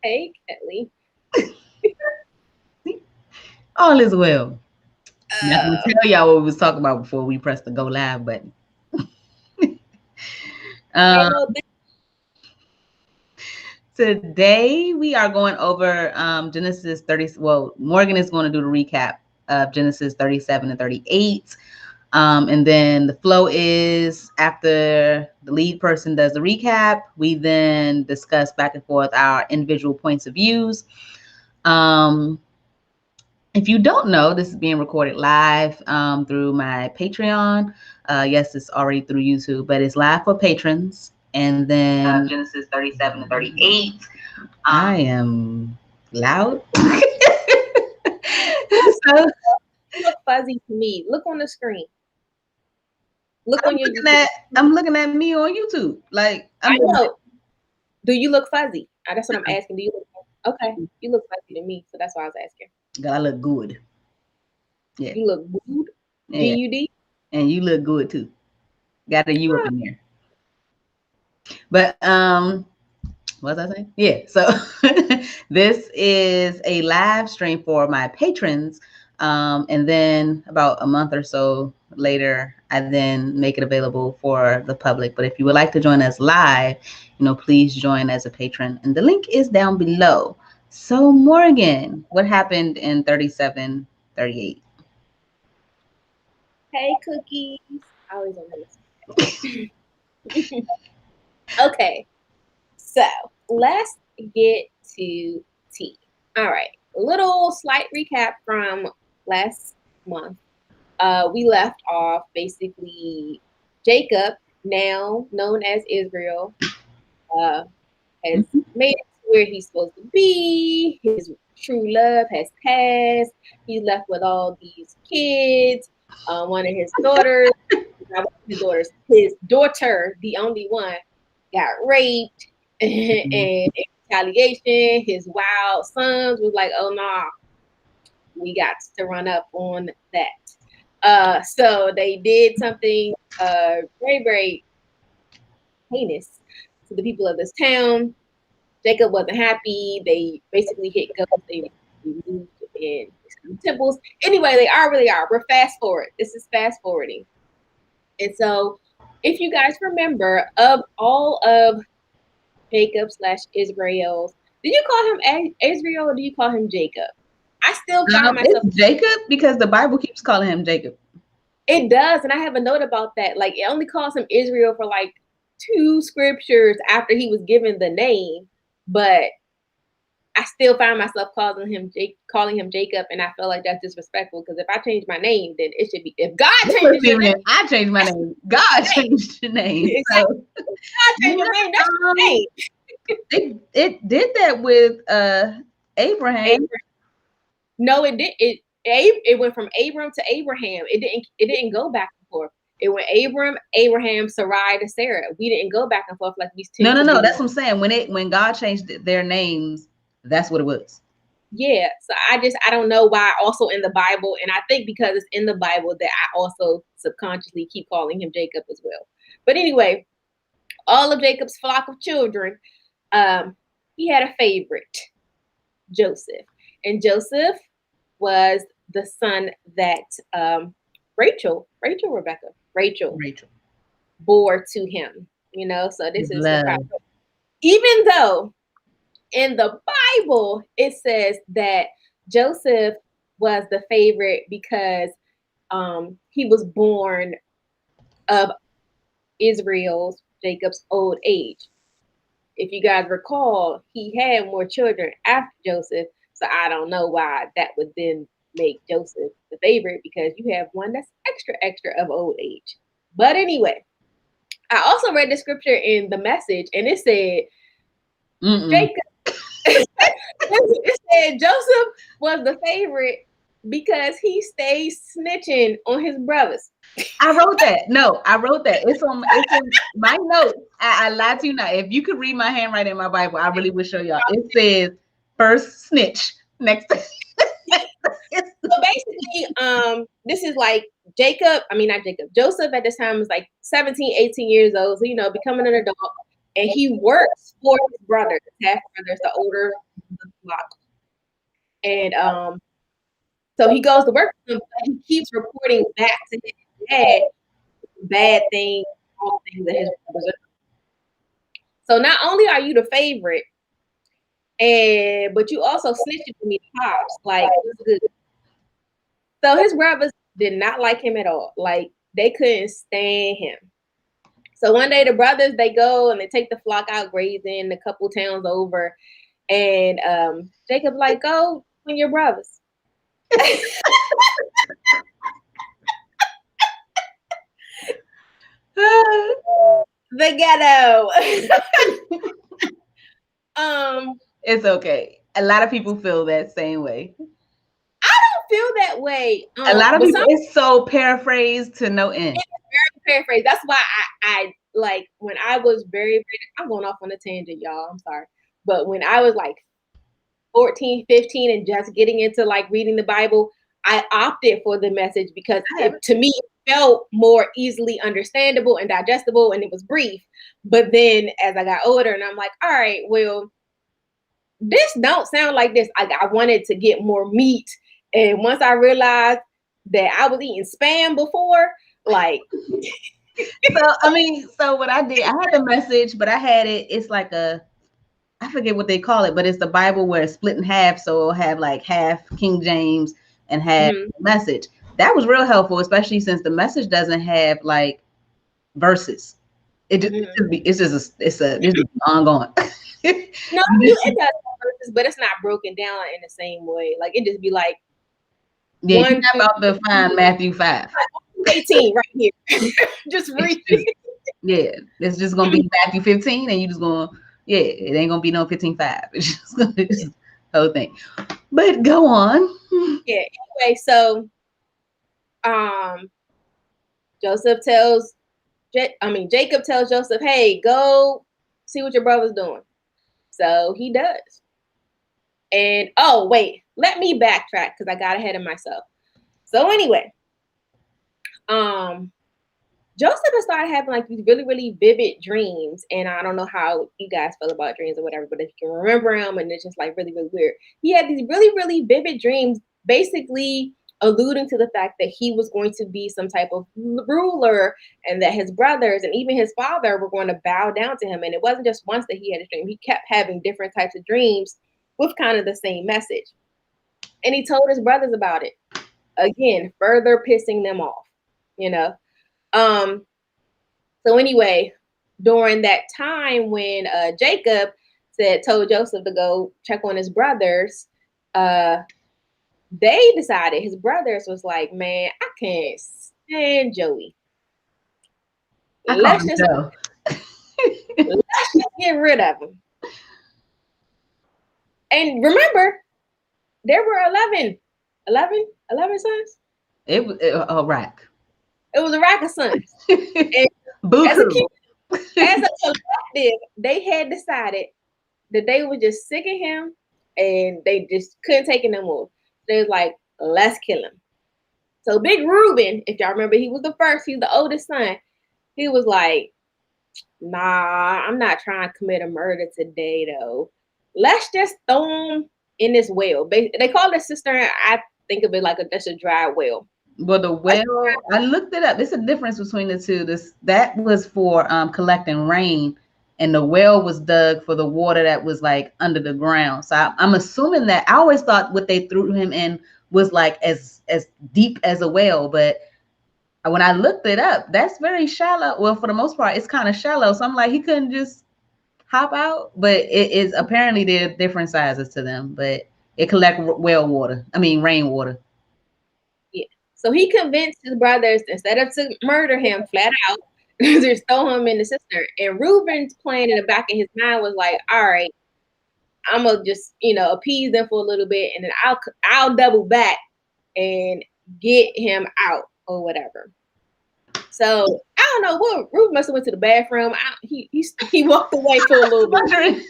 Hey, Kelly. All is well. Not gonna Uh, tell y'all what we was talking about before we press the go live button. ain't Um, no Today we are going over Genesis 30. Well, Morgan is going to do the recap of Genesis 37 and 38. And then the flow is after the lead person does the recap, we then discuss back and forth our individual points of views. Um, if you don't know, this is being recorded live through my Patreon. Yes, it's already through YouTube, but it's live for patrons. And then Genesis 37 and 38. I am loud. So you look fuzzy to me. Look on the screen. Look I'm on your looking YouTube. at I'm looking at me on YouTube. Like I'm I looking know. Do you look fuzzy? That's what I'm at asking. Do you look fuzzy? Okay. You look fuzzy to me, so that's why I was asking. God, I look good. Yeah. You look good. Yeah. Good. And you look good too. Got a you up in there. But what was I saying? Yeah. So this is a live stream for my patrons. And then about a month or so later, I then make it available for the public. But if you would like to join us live, please join as a patron. And the link is down below. So Morgan, what happened in 37, 38? Hey, cookies. I always on this. Okay. So let's get to tea. All right. A little slight recap from last month. We left off basically Jacob, now known as Israel, uh, has made it to where he's supposed to be. His true love has passed. He's left with all these kids. One of his daughters, not one of his daughter, the only one, got raped. And in retaliation, his wild sons was like, oh, nah, we got to run up on that. So they did something very, very heinous to the people of this town. Jacob wasn't happy. They basically hit ghosts. They moved in temples. Anyway, they are where they are. We're fast forward. This is fast forwarding. And so, if you guys remember, of all of Jacob slash Israel's, do you call him Israel or do you call him Jacob? I still find myself. It's Jacob because the Bible keeps calling him Jacob. It does, and I have a note about that. Like it only calls him Israel for like 2 scriptures after he was given the name, but I still find myself calling him Jacob, and I feel like that's disrespectful because if I change my name, then it should be if God This changes wasn't your even name, in, I changed my name. God changed the name. exactly. So God change your name, that's your yeah, name. it did that with Abraham. Abraham. No, it did. It went from Abram to Abraham. It didn't go back and forth. It went Abraham, Sarai to Sarah. We didn't go back and forth like we No, tend no, to no. do. That's what I'm saying. When God changed their names, that's what it was. Yeah, so I don't know why also in the Bible, and I think because it's in the Bible that I also subconsciously keep calling him Jacob as well. But anyway, all of Jacob's flock of children, um, he had a favorite, Joseph, and Joseph was the son that Rachel Rachel, bore to him. So this his is the love. problem. Even though in the Bible, it says that Joseph was the favorite because he was born of Jacob's old age. If you guys recall, he had more children after Joseph. So I don't know why that would then make Joseph the favorite because you have one that's extra of old age. But anyway, I also read the scripture in the message and it said Mm-mm. Jacob it said Joseph was the favorite because he stayed snitching on his brothers. I wrote that. No, I wrote that. It's in my notes. I lied to you not. If you could read my handwriting in my Bible, I really would show y'all. It says first snitch next to So basically, this is like Jacob, I mean not Jacob, Joseph at this time was like 17, 18 years old, so becoming an adult, and he works for his brothers, half brothers, the older flock. And so he goes to work for them, but he keeps reporting back to his dad bad things, all things that his brothers are. So not only are you the favorite, and but you also snitching to me, pops. Like, what's good? So his brothers did not like him at all. Like, they couldn't stand him. So one day the brothers, they go and they take the flock out grazing a couple towns over, and Jacob like, go when your brothers. The ghetto. It's okay. A lot of people feel that same way. I don't feel that way. A lot of But people, some it's so paraphrased to no end. paraphrase. That's why I like when I was very, I'm going off on a tangent, y'all. I'm sorry. But when I was like 14, 15 and just getting into like reading the Bible, I opted for the Message because to me it felt more easily understandable and digestible and it was brief. But then as I got older and I'm like, all right, well, this don't sound like this. I wanted to get more meat. And once I realized that I was eating spam before, like So what I did, I had the Message, but I had it, it's like I forget what they call it, but it's the Bible where it's split in half. So it'll have like half King James and half Message. That was real helpful, especially since the Message doesn't have like verses. It's just ongoing. no, it does have verses, but it's not broken down in the same way. Like it just be like yeah, you're not about to find Matthew 5. 18 right here. Just read it. Yeah, it's just gonna be Matthew 15, and you just gonna it ain't gonna be no 15:5. It's just gonna be the whole thing. But go on. Yeah. Anyway, so Jacob tells Joseph, "Hey, go see what your brother's doing." So he does. And oh wait, let me backtrack because I got ahead of myself. So anyway, Joseph has started having like these really, really vivid dreams. And I don't know how you guys feel about dreams or whatever, but if you can remember them and it's just like really, really weird. He had these really, really vivid dreams, basically alluding to the fact that he was going to be some type of ruler and that his brothers and even his father were going to bow down to him. And it wasn't just once that he had a dream. He kept having different types of dreams with kind of the same message. And he told his brothers about it. Again, further pissing them off, you know. So anyway, during that time when Jacob told Joseph to go check on his brothers, they decided, his brothers was like, man, I can't stand Joey. Let's just get rid of him. And remember, there were 11 sons. It was a rack. It was a rack of sons. As a collective, they had decided that they were just sick of him and they just couldn't take it no more. They was like, let's kill him. So Big Reuben, if y'all remember, he was the first, he's the oldest son. He was like, nah, I'm not trying to commit a murder today though. Let's just throw him in this well. They call it a cistern. I think of it like just a dry well. Well, the well, I looked it up. There's a difference between the two. That was for collecting rain, and the well was dug for the water that was like under the ground. So I'm assuming that I always thought what they threw him in was like as deep as a well, but when I looked it up, that's very shallow. Well, for the most part, it's kind of shallow. So I'm like, he couldn't just hop out, but it is apparently there are different sizes to them, but it collect rainwater. Yeah. So he convinced his brothers, instead of to murder him flat out, just throw him in the cistern. And Reuben's plan in the back of his mind was like, all right, I'm gonna just, appease them for a little bit, and then I'll double back and get him out or whatever. So I don't know what Reuben must have went to the bathroom. He walked away for a little bit. I don't know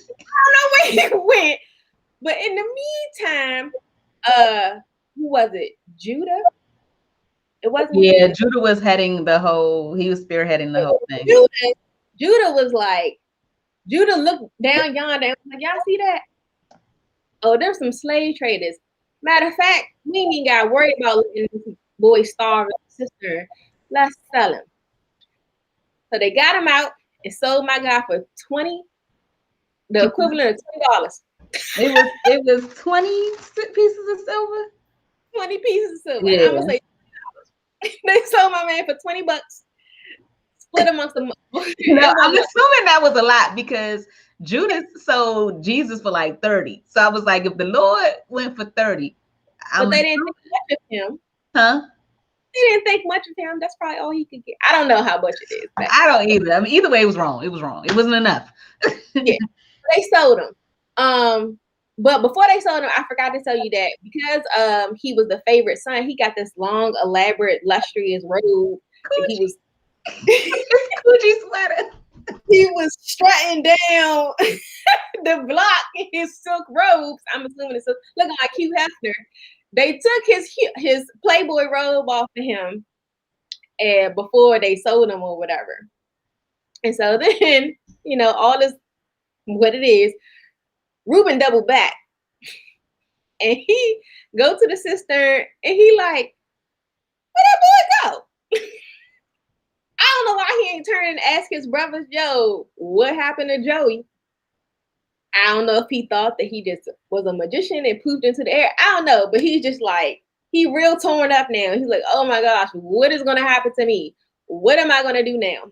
where he went, but in the meantime, who was it? Judah. It wasn't. Yeah, Judah was heading the whole. He was spearheading the whole thing. Judah was like, Judah looked down yonder and was like, y'all see that? Oh, there's some slave traders. Matter of fact, we ain't even got to worry about letting this boy starve his sister. Let's sell him. So they got him out and sold my guy for 20, the equivalent of $20. It was 20 pieces of silver. 20 pieces of silver. I'm Yeah. gonna say they sold my man for $20, split amongst them. It I'm wasn't much, assuming that was a lot because Judas sold Jesus for like 30. So I was like, if the Lord went for 30, but I'm they didn't assuming, think much of him. huh? They didn't think much of him. That's probably all he could get. I don't know how much it is back I then. don't either. I mean, either way, it was wrong. It was wrong. It wasn't enough. Yeah, they sold him. But before they sold him, I forgot to tell you that because he was the favorite son, he got this long, elaborate, lustrous robe that he Coochie. was It's Coochie sweater. he was strutting down the block in his silk robes. I'm assuming it's looking like Hugh Hefner. They took his Playboy robe off of him and before they sold him or whatever. And so then, all this what it is, Ruben doubled back and he go to the sister and he like, where that boy go? I don't know why he ain't turning and ask his brothers, yo, what happened to Joey? I don't know if he thought that he just was a magician and pooped into the air. I don't know, but he's just like, he real torn up now. He's like, oh my gosh, what is gonna happen to me? What am I gonna do now?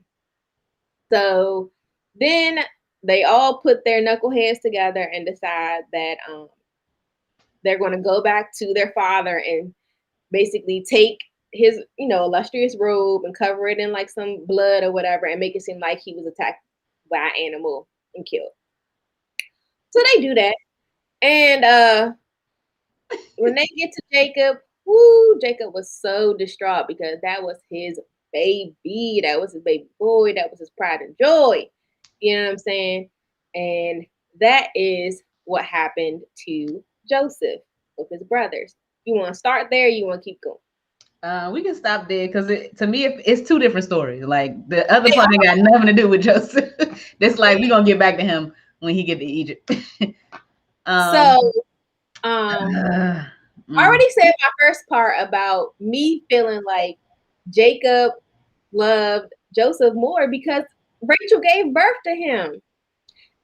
So then they all put their knuckleheads together and decide that they're gonna go back to their father and basically take his, illustrious robe and cover it in like some blood or whatever and make it seem like he was attacked by an animal and killed. So they do that. And when they get to Jacob, whoo, Jacob was so distraught because that was his baby. That was his baby boy. That was his pride and joy. You know what I'm saying? And that is what happened to Joseph with his brothers. You want to start there? You want to keep going? We can stop there because to me, it's two different stories. Like the other They part ain't got nothing to do with Joseph. That's like are. we're gonna get back to him when he get to Egypt. um, So, um, uh, I mm. already said my first part about me feeling like Jacob loved Joseph more because Rachel gave birth to him.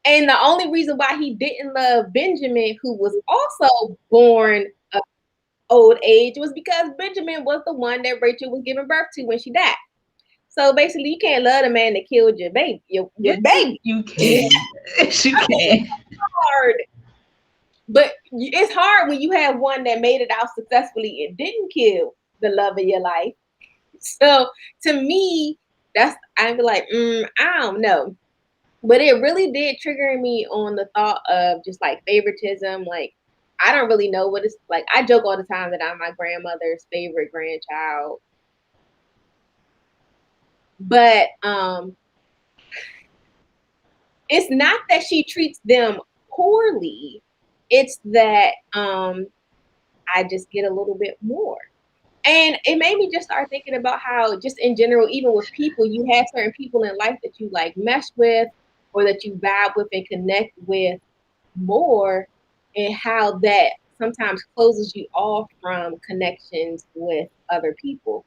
And the only reason why he didn't love Benjamin, who was also born of old age, was because Benjamin was the one that Rachel was giving birth to when she died. So basically, you can't love the man that killed your baby, your Yes, baby. you can. Yes, you I mean, can. it's hard, but it's hard when you have one that made it out successfully and didn't kill the love of your life. So to me, I'm like, I don't know. But it really did trigger me on the thought of just like favoritism. Like, I don't really know what it's like. I joke all the time that I'm my grandmother's favorite grandchild. But it's not that she treats them poorly. It's that I just get a little bit more. And it made me just start thinking about how, just in general, even with people, you have certain people in life that you like mesh with or that you vibe with and connect with more, and how that sometimes closes you off from connections with other people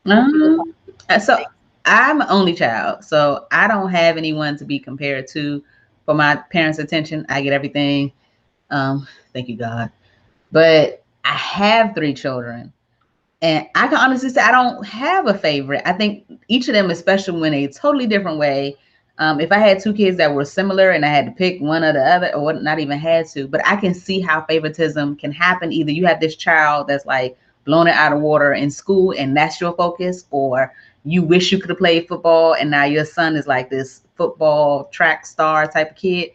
when people talk Um, so things. I'm an only child, so I don't have anyone to be compared to for my parents' attention. I get everything. Thank you, God. But I have three children. And I can honestly say I don't have a favorite. I think each of them is special in a totally different way. If I had two kids that were similar and I had to pick one or the other, or not even had to, but I can see how favoritism can happen. Either you have this child that's like blown it out of water in school and that's your focus, or you wish you could have played football and now your son is like this football track star type of kid.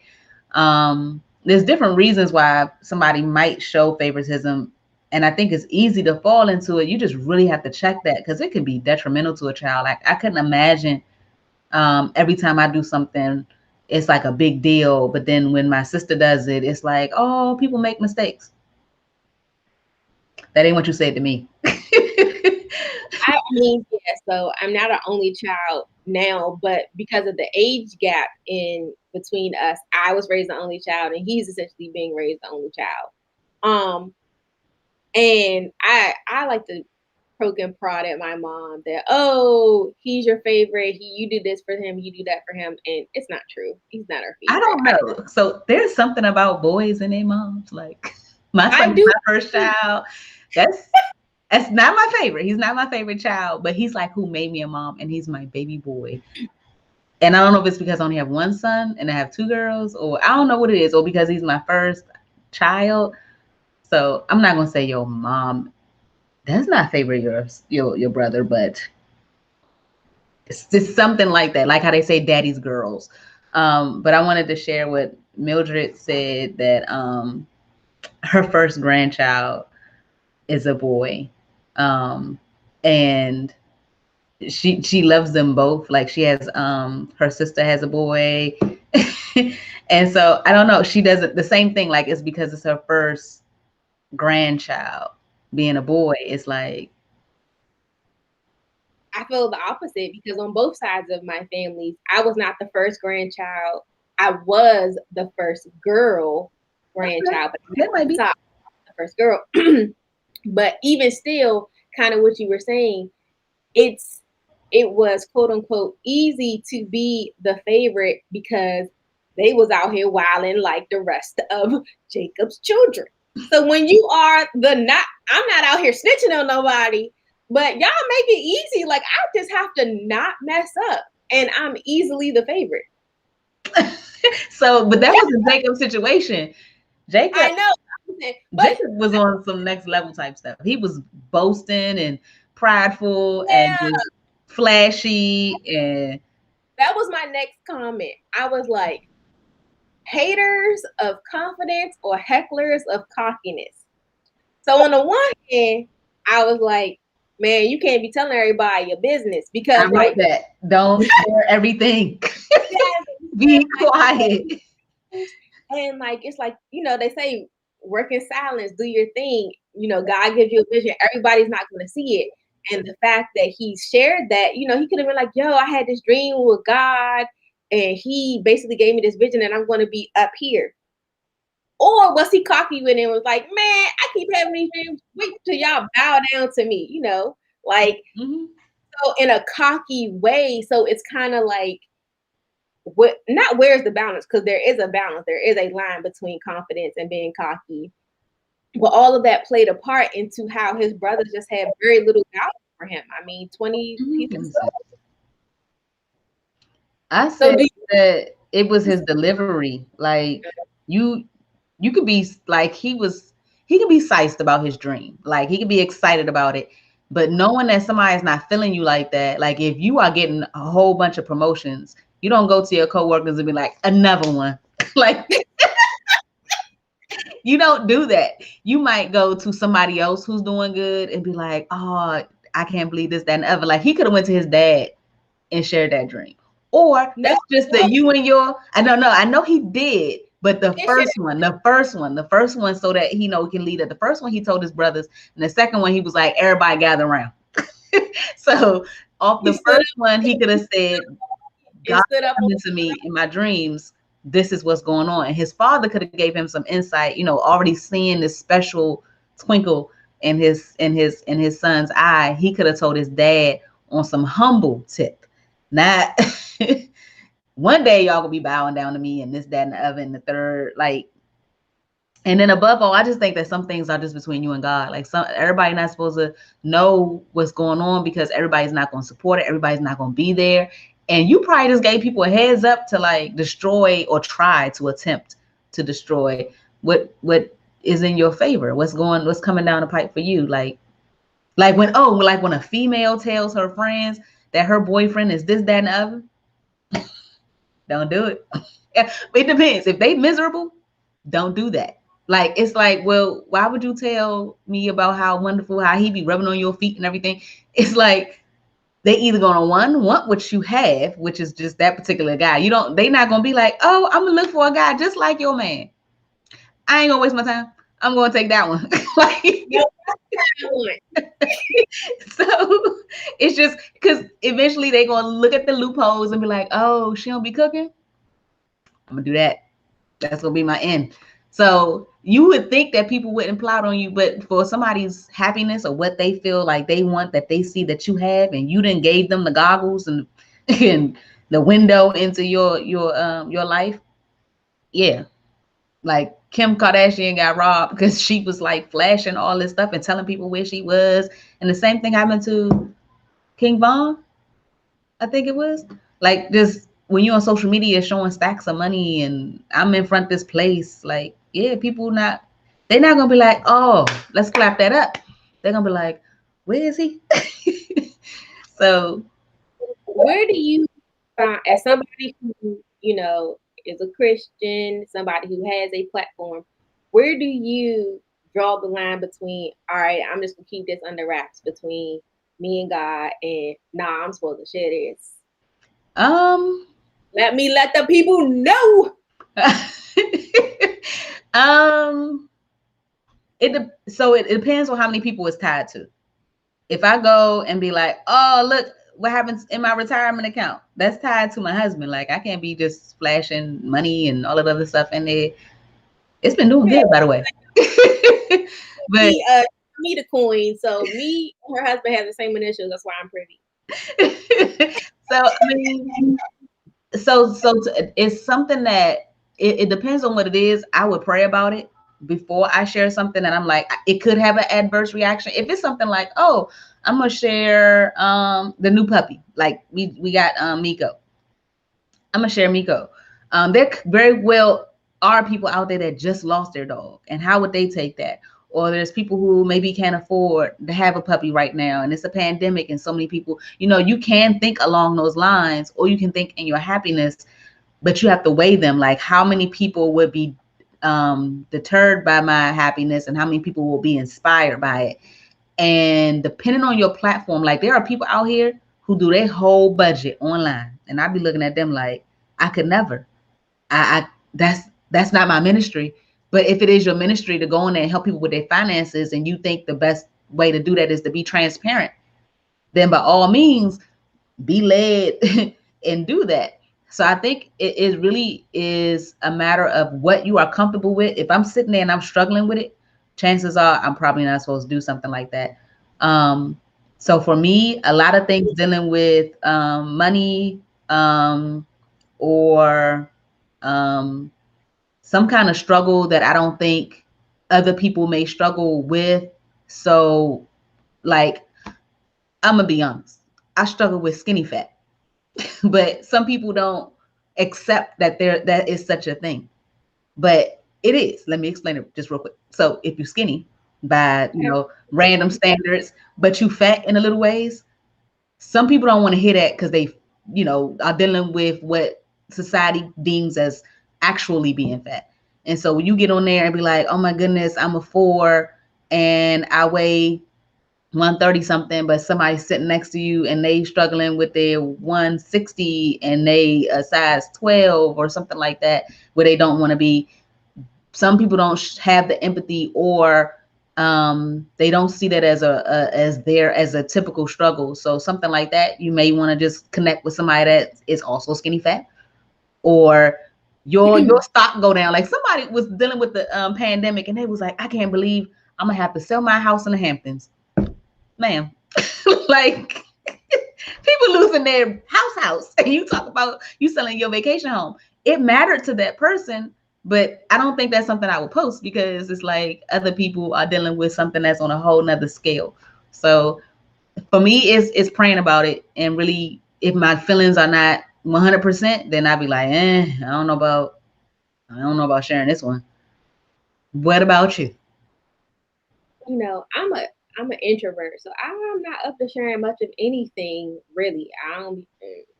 There's different reasons why somebody might show favoritism, and I think it's easy to fall into it. You just really have to check that because it can be detrimental to a child. Like I couldn't imagine every time I do something, it's like a big deal. But then when my sister does it, it's like, oh, people make mistakes. That ain't what you said to me. I mean, yeah, so I'm not an only child now, but because of the age gap in between us. I was raised the only child, and he's essentially being raised the only child. And I like to poke and prod at my mom that, oh, he's your favorite. You do this for him, you do that for him, and it's not true. He's not our I favorite. don't know. So there's something about boys and their moms. Like my son I is do. my first child. That's that's not my favorite. He's not my favorite child, but he's like who made me a mom, and he's my baby boy. And I don't know if it's because I only have one son and I have two girls, or I don't know what it is, or because he's my first child. So I'm not gonna say your mom does not favor your brother, but it's just something like that, like how they say daddy's girls. But I wanted to share what Mildred said, that her first grandchild is a boy, um, and she loves them both. Like she has her sister has a boy, and so I don't know. She doesn't the same thing. Like it's because it's her first grandchild being a boy. It's like I feel the opposite because on both sides of my families, I was not the first grandchild. I was the first girl okay, grandchild, but that might be. the first girl. But even still, kind of what you were saying, it's it was quote unquote easy to be the favorite because they was out here wilding like the rest of Jacob's children. So when you are the not, I'm not out here snitching on nobody, but y'all make it easy. Like I just have to not mess up, and I'm easily the favorite. So, but that Yeah, wasn't Jacob's situation. Jacob I know, but Jacob was on some next level type stuff. He was boasting and prideful and yeah, just flashy and that was my next comment. I was like, haters of confidence or hecklers of cockiness. So on the one hand, I was like, man, you can't be telling everybody your business I because wrote like, that. Don't share everything. yes, Be like quiet. and like it's like, they say work in silence, do your thing. God gives you a vision. Everybody's not gonna see it. And the fact that he shared that, he could have been like, yo, I had this dream with God and he basically gave me this vision and I'm gonna be up here. Or was he cocky with it and was like, man, I keep having these dreams. Wait till y'all bow down to me, like Mhm. so in a cocky way. So it's kind of like what not where's the balance? Because there is a balance. There is a line between confidence and being cocky. But all of that played a part into how his brothers just had very little doubt for him. I mean, 20 Mhm. pieces Let me of see. gold. I So said do that it was his delivery. Like you you could be like he could be psyched about his dream. Like he could be excited about it. But knowing that somebody's not feeling you like that, like if you are getting a whole bunch of promotions, you don't go to your coworkers and be like, another one. Like you don't do that. You might go to somebody else who's doing good and be like, oh, I can't believe this, that, and the other. Like he could have went to his dad and shared that dream. Or no, that's just no, that you and your, I don't know. I know he did, but the it should first one, so that he can lead it. The first one he told his brothers, and the second one he was like, everybody gather around. So off he the stood first up one, he could have said, and God stood up on coming to me in my dreams. This is what's going on. And his father could have gave him some insight, already seeing this special twinkle in his son's eye. He could have told his dad on some humble tip. Not one day y'all gonna be bowing down to me and this, that, and the other and the third. Like, and then above all, I just think that some things are just between you and God. Like everybody not supposed to know what's going on because everybody's not going to support it. Everybody's not going to be there. And you probably just gave people a heads up to like destroy or try to attempt to destroy what is in your favor. What's coming down the pipe for you. Like when a female tells her friends that her boyfriend is this, that, and the other, don't do it. It depends. If they miserable, don't do that. Like it's like, well, why would you tell me about how wonderful how he be rubbing on your feet and everything? It's like they either gonna want what you have, which is just that particular guy. They not gonna be like, oh, I'm gonna look for a guy just like your man. I ain't gonna waste my time. I'm gonna take that one. Like no one. so it's just because eventually they gonna look at the loopholes and be like, oh, she don't be cooking. I'm gonna do that. That's gonna be my end. So you would think that people wouldn't plot on you, but for somebody's happiness or what they feel like they want, that they see that you have, and you didn't gave them the goggles and and the window into your life. Yeah, like Kim Kardashian got robbed because she was like flashing all this stuff and telling people where she was, and the same thing happened to King Von. I think it was like just when you're on social media showing stacks of money and I'm in front of this place, like, yeah, people not, they're not gonna be like, oh, let's clap that up. They're gonna be like, where is he? So Where do you find, as somebody who, is a Christian, somebody who has a platform, where do you draw the line between, all right, I'm just gonna keep this under wraps between me and God, and nah, I'm supposed to share this. um Let the people know. um it depends on how many people it's tied to. If I go and be like, oh, look what happens in my retirement account, that's tied to my husband. Like, I can't be just flashing money and all of the other stuff in there. It's been doing Yeah, good, by the way. But me the coin. So me and her husband have the same initials. That's why I'm privy. so I mean, it's something that it depends on what it is. I would pray about it before I share something that I'm like, it could have an adverse reaction. If it's something like, oh, I'm gonna share the new puppy, like we got Miko. I'm gonna share Miko. There very well are people out there that just lost their dog, and how would they take that? Or there's people who maybe can't afford to have a puppy right now, and it's a pandemic, and so many people, you can think along those lines, or you can think in your happiness, but you have to weigh them. Like, how many people would be deterred by my happiness, and how many people will be inspired by it? And depending on your platform, like there are people out here who do their whole budget online, and I'd be looking at them like, I could never. I that's not my ministry. But if it is your ministry to go in there and help people with their finances, and you think the best way to do that is to be transparent, then by all means, be led and do that. So I think it really is a matter of what you are comfortable with. If I'm sitting there and I'm struggling with it, chances are I'm probably not supposed to do something like that. Um, so for me, a lot of things dealing with money, or um, some kind of struggle that I don't think other people may struggle with. So, like, I'm gonna be honest, I struggle with skinny fat. But some people don't accept that is such a thing. But it is. Let me explain it just real quick. So if you're skinny by random standards, but you fat in a little ways, some people don't want to hear that because they are dealing with what society deems as actually being fat. And so when you get on there and be like, oh my goodness, I'm a 4 and I weigh 130 something, but somebody's sitting next to you and they struggling with their 160 and they a size 12 or something like that, where they don't want to be. Some people don't have the empathy, or they don't see that as as a typical struggle. So something like that, you may want to just connect with somebody that is also skinny fat, or your stock go down. Like, somebody was dealing with the pandemic, and they was like, I can't believe I'm gonna have to sell my house in the Hamptons, ma'am. Like, people losing their house, and you talk about you selling your vacation home. It mattered to that person, but I don't think that's something I would post, because it's like other people are dealing with something that's on a whole nother scale. So for me, it's praying about it, and really, if my feelings are not 100%, then I'd be like, I don't know about sharing this one. What about you? I'm an introvert, so I'm not up to sharing much of anything really. I don't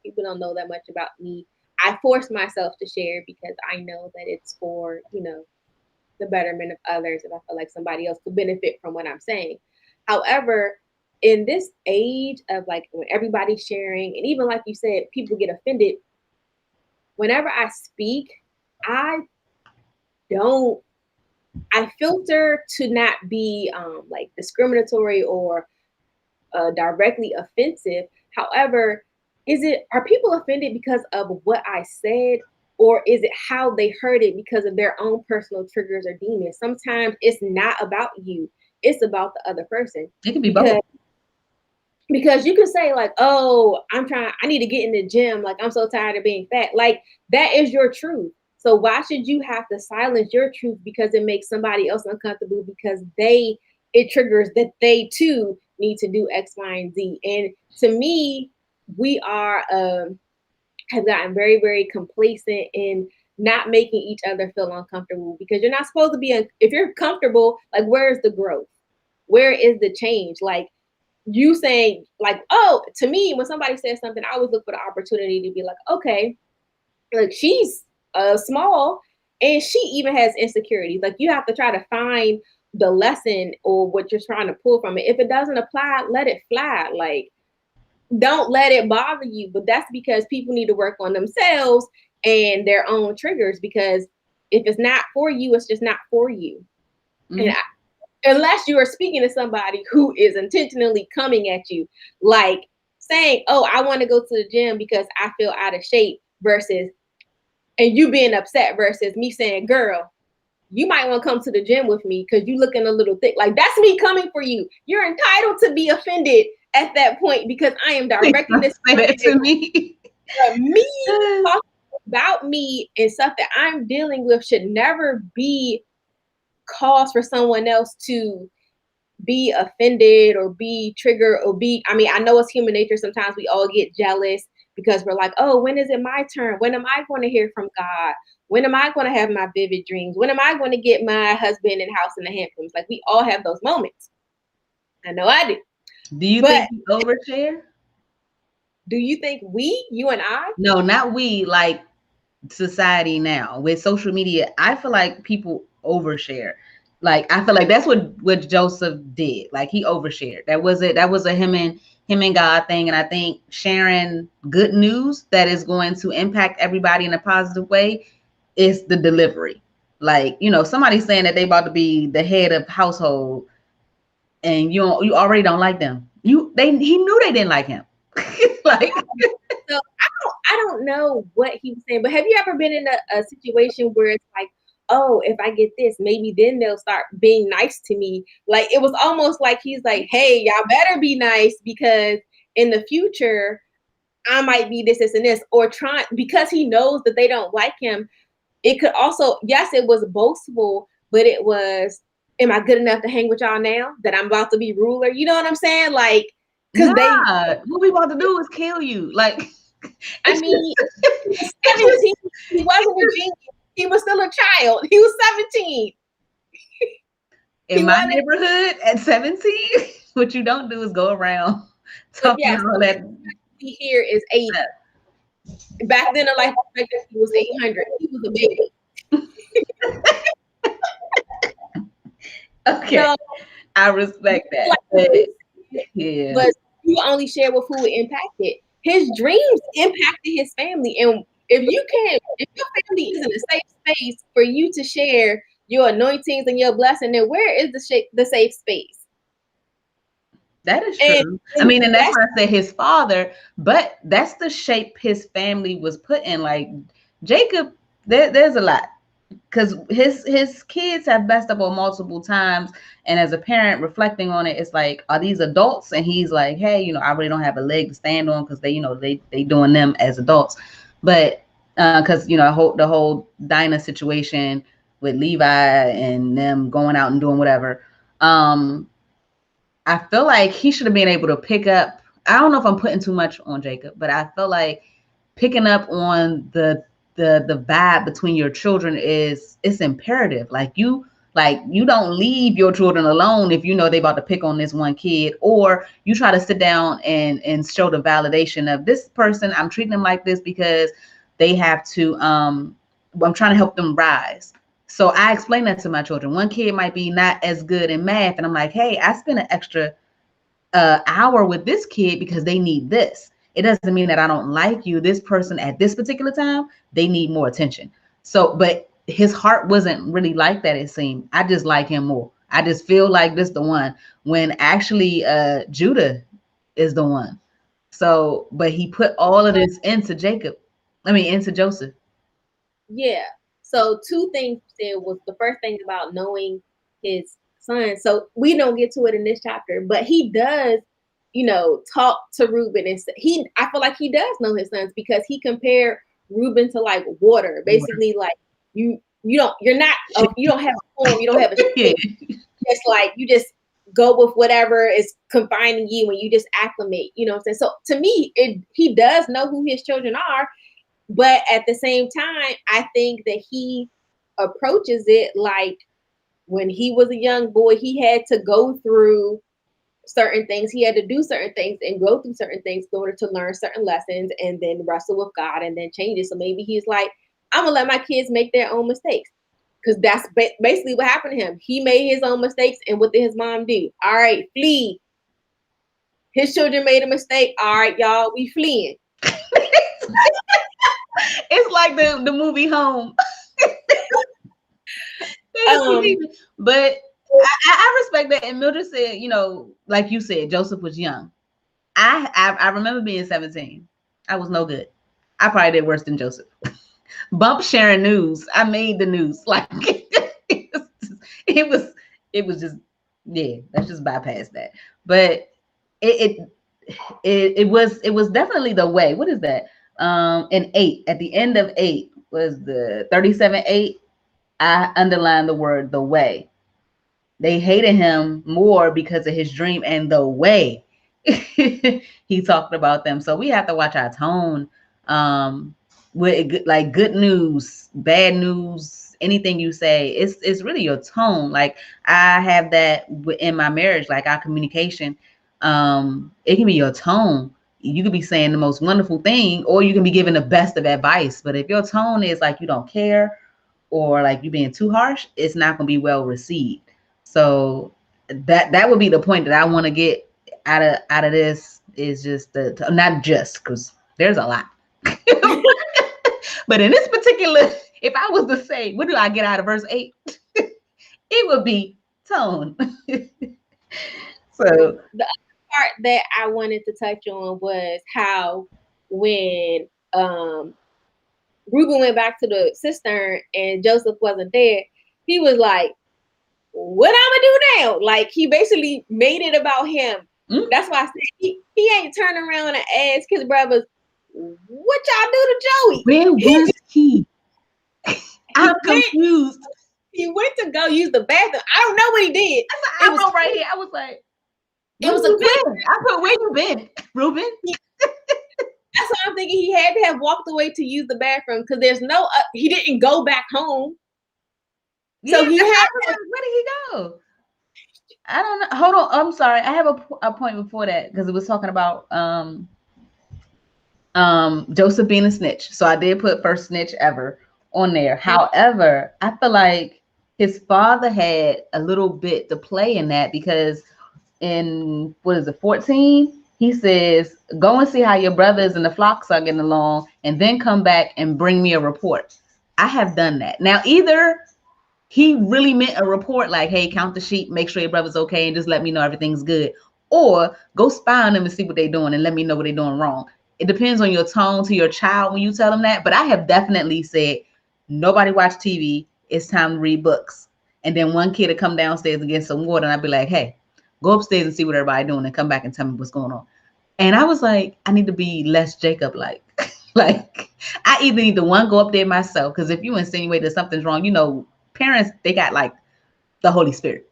People don't know that much about me. I force myself to share because I know that it's for, the betterment of others, if I feel like somebody else could benefit from what I'm saying. However, in this age of like when everybody's sharing, and even like you said, people get offended, whenever I speak, I don't I filter to not be like discriminatory or directly offensive. However, are people offended because of what I said, or is it how they heard it because of their own personal triggers or demons? Sometimes it's not about you, it's about the other person. It can be because both. because you can say like, oh, I need to get in the gym, like I'm so tired of being fat. Like that is your truth. So why should you have to silence your truth because it makes somebody else uncomfortable, because it triggers that they too need to do X, Y, and Z. And to me, we are have gotten very, very complacent in not making each other feel uncomfortable, because you're not supposed to be if you're comfortable, like where's the growth? Where is the change? Like you saying like, oh, to me, when somebody says something, I always look for the opportunity to be like, okay, like she's small and she even has insecurities. Like you have to try to find the lesson or what you're trying to pull from it. If it doesn't apply, let it fly. Like don't let it bother you. But that's because people need to work on themselves and their own triggers, because if it's not for you, it's just not for you. And Mm-hmm. unless you are speaking to somebody who is intentionally coming at you, like saying, oh, I want to go to the gym because I feel out of shape, versus, and you being upset, versus me saying, girl, you might want to come to the gym with me because you looking a little thick. Like that's me coming for you. You're entitled to be offended at that point, because I am Please directing don't this say that to me. me talking about me and stuff that I'm dealing with should never be cause for someone else to be offended or be triggered or be, I mean, I know it's human nature. Sometimes we all get jealous because we're like, oh, when is it my turn? When am I going to hear from God? When am I going to have my vivid dreams? When am I going to get my husband and house in the Hamptons? Like we all have those moments. I know I do. Do you But think you overshare? do you think you and I? No, not we, like society now with social media. I feel like people overshare. Like I feel like that's what Joseph did. Like he overshared. That was it. That was a him and God thing. And I think sharing good news that is going to impact everybody in a positive way is the delivery. Like, somebody saying that they about to be the head of household, and you already don't like them. He knew they didn't like him. Like, So I don't know what he was saying, but have you ever been in a situation where it's like, oh, if I get this, maybe then they'll start being nice to me. Like it was almost like he's like, hey, y'all better be nice, because in the future I might be this, this, and this, or trying, because he knows that they don't like him. It could also, yes, it was boastful, but it was, am I good enough to hang with y'all now that I'm about to be ruler? You know what I'm saying? Like, because they, nah, what we about to do is kill you. Like, I it's just, mean, he was it's 17. just, He wasn't a genius. He was still a child. He was 17. in He my wasn't, neighborhood at 17, what you don't do is go around but talking yes, all that he here is 80. stuff. Back then, the life expectancy was 800. He was a baby. Okay, So, I respect like that. what But you said yeah, was you only share with who it impacted. His dreams impacted his family. And if your family isn't a safe space for you to share your anointings and your blessing, then where is the safe space? that is And, true. I and mean, and that's that's why I say his father, but that's the shape his family was put in. Like Jacob, there's a lot. Because his kids have messed up on multiple times, and as a parent reflecting on it, it's like, are these adults? And he's like, hey, I really don't have a leg to stand on, because they doing them as adults. But because the whole Dinah situation with Levi and them going out and doing whatever, um I feel like he should have been able to pick up. I don't know if I'm putting too much on Jacob, but I feel like picking up on the vibe between your children it's imperative. Like you don't leave your children alone if you know they about to pick on this one kid, or you try to sit down and show the validation of this person. I'm treating them like this because they have to I'm trying to help them rise. So I explain that to my children. One kid might be not as good in math, and I'm like, hey, I spent an extra hour with this kid because they need this. It doesn't mean that I don't like you. This person at this particular time, they need more attention. So, but his heart wasn't really like that, it seemed. I just like him more. I just feel like this the one, when actually Judah is the one. So, but he put all of this into Jacob. I mean, into Joseph. Yeah. So two things you said was the first thing about knowing his son. So we don't get to it in this chapter, but he does, talk to Reuben and he. I feel like he does know his sons because he compared Reuben to like water, Water. basically like you're not you don't have a home, you don't have a Yeah. space. Just like you just go with whatever is confining you and you just acclimate. You know what I'm saying? So to me, he does know who his children are, but at the same time, I think that he approaches it like when he was a young boy, he had to go through certain things. He had to do certain things and go through certain things in order to learn certain lessons and then wrestle with God and then change it. So maybe he's like, I'm going to let my kids make their own mistakes. Because that's basically what happened to him. He made his own mistakes. And what did his mom do? All right, flee. His children made a mistake. All right, y'all, we fleeing. It's like the movie Home. Um, But I respect that. And Mildred said, like you said, Joseph was young. I remember being 17. I was no good. I probably did worse than Joseph. Bump sharing news. I made the news. Like it was it was just, yeah, let's just bypass that. But it it was definitely the way. What is that? In 8, at the end of 8 was the 37:8. I underlined the word the way. They hated him more because of his dream and the way he talked about them. So we have to watch our tone. With like good news, bad news, anything you say, it's really your tone. Like I have that in my marriage, like our communication. It can be your tone. You could be saying the most wonderful thing, or you can be giving the best of advice. But if your tone is like you don't care, or like you being too harsh, it's not going to be well received. So that would be the point that I want to get out of this, is just not just because there's a lot, but in this particular, if I was to say, what do I get out of verse 8? It would be tone. So the part that I wanted to touch on was how when Reuben went back to the cistern and Joseph wasn't there, he was like, what I'm gonna do now? Like he basically made it about him. mm, That's why I said he ain't turning around and ask his brothers, what y'all do to Joey? where was he? He I'm went confused. he went to go use the bathroom. I don't know what he did. It I was wrote right here. I was like, it where was a you quick. been? I put, where you been, Ruben? That's why I'm thinking he had to have walked away to use the bathroom because there's no he didn't go back home. Yeah, So he that's, had I was like, where did he go? I don't know. Hold on. I'm sorry. I have a point before that because it was talking about Joseph being a snitch. So I did put first snitch ever on there. However, I feel like his father had a little bit to play in that, because in, what is it, 14, he says, go and see how your brothers and the flocks are getting along, and then come back and bring me a report. I have done that. Now, either he really meant a report like, hey, count the sheep, make sure your brother's okay, and just let me know everything's good. Or go spy on them and see what they're doing and let me know what they're doing wrong. It depends on your tone to your child when you tell them that. But I have definitely said, nobody watch TV. It's time to read books. And then one kid would come downstairs and get some water, and I'd be like, hey, go upstairs and see what everybody's doing and come back and tell me what's going on. And I was like, I need to be less Jacob like. Like, I either need to one go up there myself, because if you insinuate that something's wrong, parents, they got like the Holy Spirit.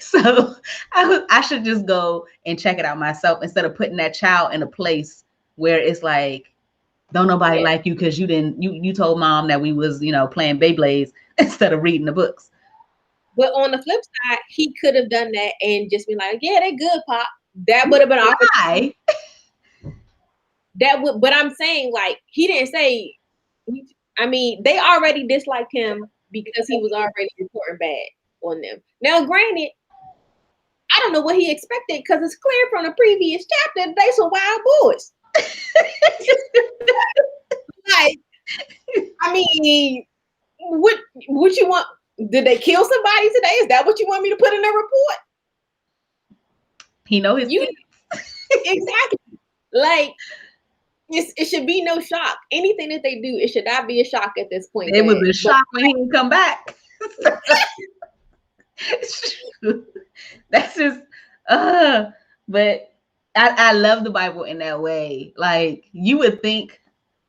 So I should just go and check it out myself, instead of putting that child in a place where it's like, don't nobody yeah. like you because you told mom that we was playing Beyblades instead of reading the books. But on the flip side, he could have done that and just been like, yeah, they good, Pop. That would have been opportunity. Why? That would, but I'm saying like he didn't say. I mean, they already disliked him because he was already reporting bad on them. Now, granted, I don't know what he expected because it's clear from the previous chapter they some wild boys. Like, I mean, what you want? Did they kill somebody today? Is that what you want me to put in a report? He know his You kids. exactly like it should be no shock. Anything that they do, it should not be a shock at this point. It was a But shock when he didn't come back. That's just but I love the Bible in that way. Like you would think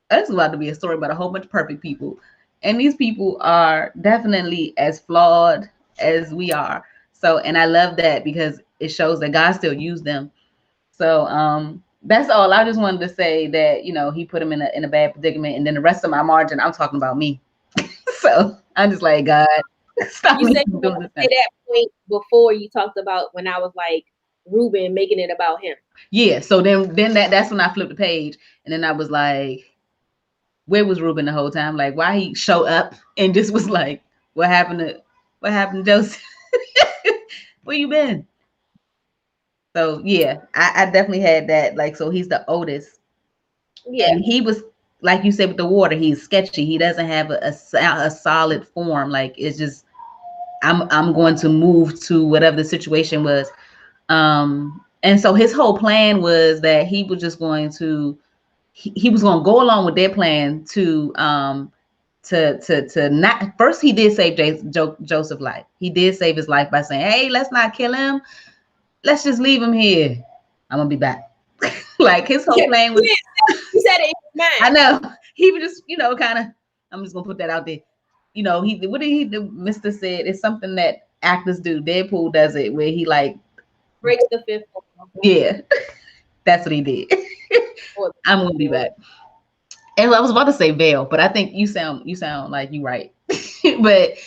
it's about to be a story about a whole bunch of perfect people. And these people are definitely as flawed as we are. So and I love that because it shows that God still used them. So that's all. I just wanted to say that, he put him in a bad predicament, and then the rest of my margin, I'm talking about me. So I'm just like, God, stop you me said from you wanted doing to this say thing. that point before you talked about when I was like Ruben making it about him. Yeah. So then that's when I flipped the page, and then I was like, where was Ruben the whole time? Like, why he show up and just was like, what happened to Joseph? Where you been? So yeah, I definitely had that. Like, so he's the oldest, Yeah, and he was like you said with the water. He's sketchy. He doesn't have a solid form. Like it's just I'm going to move to whatever the situation was. And so his whole plan was that he was just going to he was going to go along with their plan to not first he did save Joseph's life. He did save his life by saying, "Hey, let's not kill him. Let's just leave him here. I'm gonna be back." Like his whole yeah. plan was, You said it in your I mind. know he was just kind of. I'm just gonna put that out there. He what did he do? Mister said it's something that actors do. Deadpool does it where he like, Breaks the fifth wall yeah, that's what he did. or the I'm fourth gonna be wall. back. And I was about to say Veil, but I think you sound like you right. But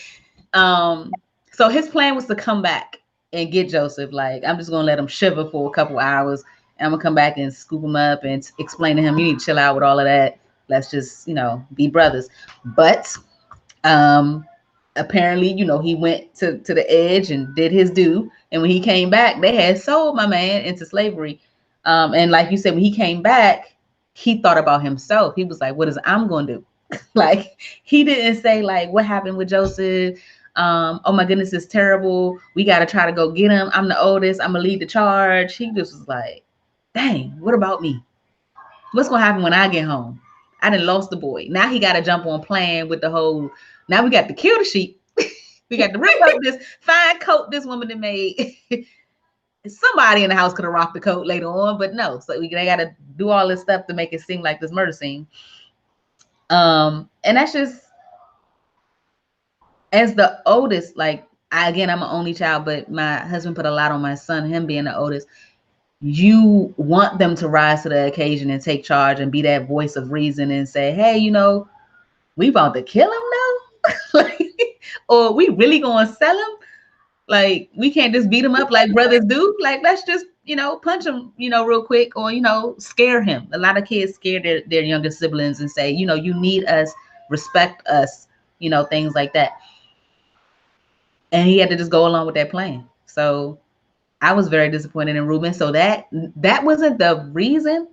so his plan was to come back and get Joseph. Like, I'm just gonna let him shiver for a couple hours, and I'm gonna come back and scoop him up and explain to him, you need to chill out with all of that. Let's just, be brothers. But um apparently, he went to the edge and did his due. And when he came back, they had sold my man into slavery. And like you said, when he came back, he thought about himself. He was like, what is I'm gonna do? Like he didn't say like what happened with Joseph. Oh my goodness, it's terrible. We got to try to go get him. I'm the oldest. I'm gonna lead the charge. He just was like, dang, what about me? What's gonna happen when I get home? I done lost the boy. Now he got to jump on plan with the whole. Now we got to kill the sheep. We got to rip up this fine coat this woman that made. Somebody in the house could have rocked the coat later on, but no. So they got to do all this stuff to make it seem like this murder scene. And that's just as the oldest. Like again, I'm an only child, but my husband put a lot on my son. Him being the oldest, you want them to rise to the occasion and take charge and be that voice of reason and say, hey, we about to kill him now? Like, or we really gonna sell him? Like, we can't just beat him up like brothers do. Like, let's just, punch him, real quick, or, scare him. A lot of kids scare their younger siblings and say, you need us, respect us, things like that. And he had to just go along with that plan. So I was very disappointed in Ruben. So that wasn't the reason,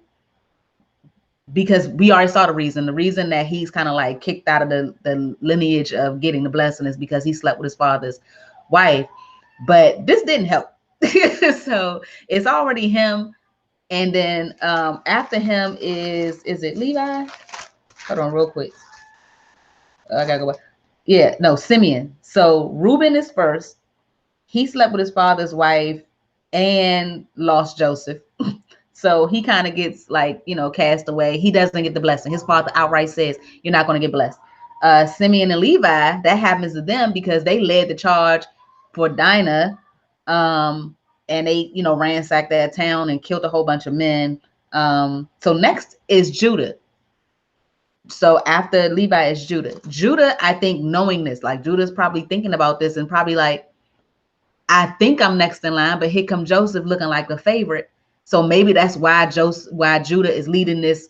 because we already saw the reason. The reason that he's kind of like kicked out of the lineage of getting the blessing is because he slept with his father's wife. But this didn't help. So it's already him. And then after him is it Levi? Hold on real quick. I gotta go back. Yeah, no, Simeon. So Reuben is first. He slept with his father's wife and lost Joseph. So he kind of gets like, cast away. He doesn't get the blessing. His father outright says, you're not going to get blessed. Simeon and Levi, that happens to them because they led the charge for Dinah. And they, ransacked that town and killed a whole bunch of men. So next is Judah. So after Levi is Judah. Judah, I think, knowing this, like Judah's probably thinking about this and probably like, I think I'm next in line, but here come Joseph looking like the favorite. So maybe that's why Judah is leading this.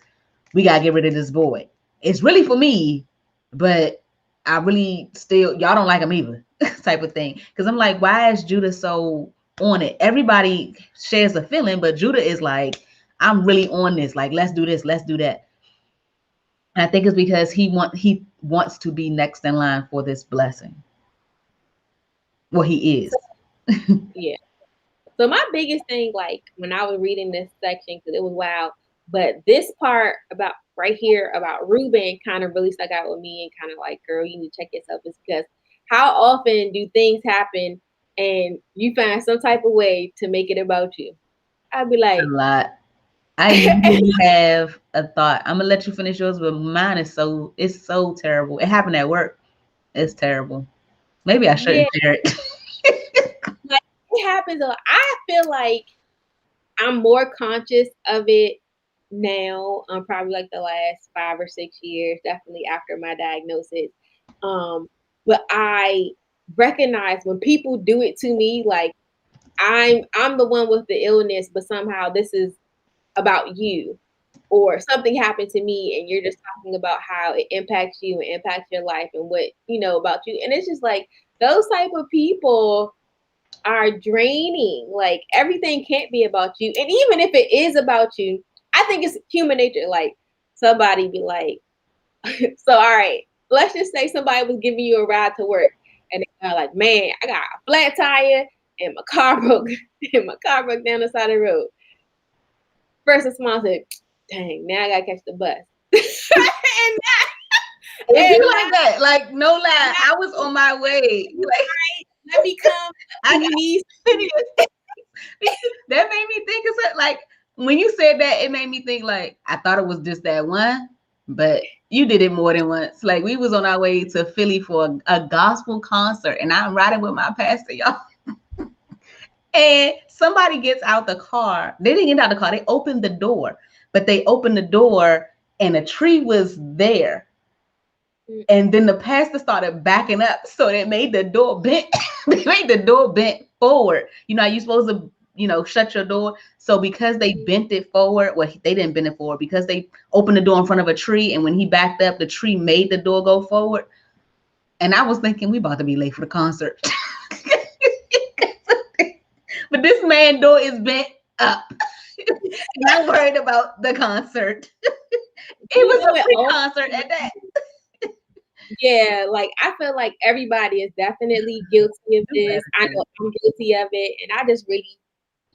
We gotta get rid of this boy. It's really for me, but I really still y'all don't like him either, type of thing. Because I'm like, why is Judah so on it? Everybody shares a feeling, but Judah is like, I'm really on this. Like, let's do this, let's do that. And I think it's because he wants to be next in line for this blessing. Well, he So, is. yeah. So my biggest thing, like when I was reading this section, because it was wild. But this part about right here about Ruben kind of really stuck out with me and kind of like, girl, you need to check yourself, is because how often do things happen and you find some type of way to make it about you? I'd be A like, lot. I literally have a thought. I'm gonna let you finish yours, but mine is it's so terrible. It happened at work. It's terrible. Maybe I yeah, shouldn't share it. like it happens a lot. I feel like I'm more conscious of it now. Probably like the last 5 or 6 years, definitely after my diagnosis. Um, but I recognize when people do it to me, like I'm the one with the illness, but somehow this is about you. Or something happened to me and you're just talking about how it impacts you and impacts your life and what you know about you. And it's just like those type of people are draining. Like everything can't be about you. And even if it is about you, I think it's human nature. Like somebody be like, so all right, let's just say somebody was giving you a ride to work and they're like, man, I got a flat tire and my car broke and my car broke down the side of the road. First response is, dang, now I gotta catch the bus. and It be and like that. Like, no lie. I was on my way. Like, let me come. I Do got you need? videos. That made me think it's like when you said that, it made me think like I thought it was just that one, but you did it more than once. Like we was on our way to Philly for a gospel concert, and I'm riding with my pastor, y'all. And somebody gets out the car. They didn't get out the car. They opened the door, but they opened the door, and a tree was there. And then the pastor started backing up, so it made the door bent. They made the door bent forward. You know, you supposed to, shut your door. So because they bent it forward, well, they didn't bend it forward because they opened the door in front of a tree, and when he backed up, the tree made the door go forward. And I was thinking, we about to be late for the concert. But this man door is bent up. And I'm worried about the concert. It You was know a it free all. concert at that. Yeah, like I feel like everybody is definitely guilty of this. I know I'm guilty of it, and I just really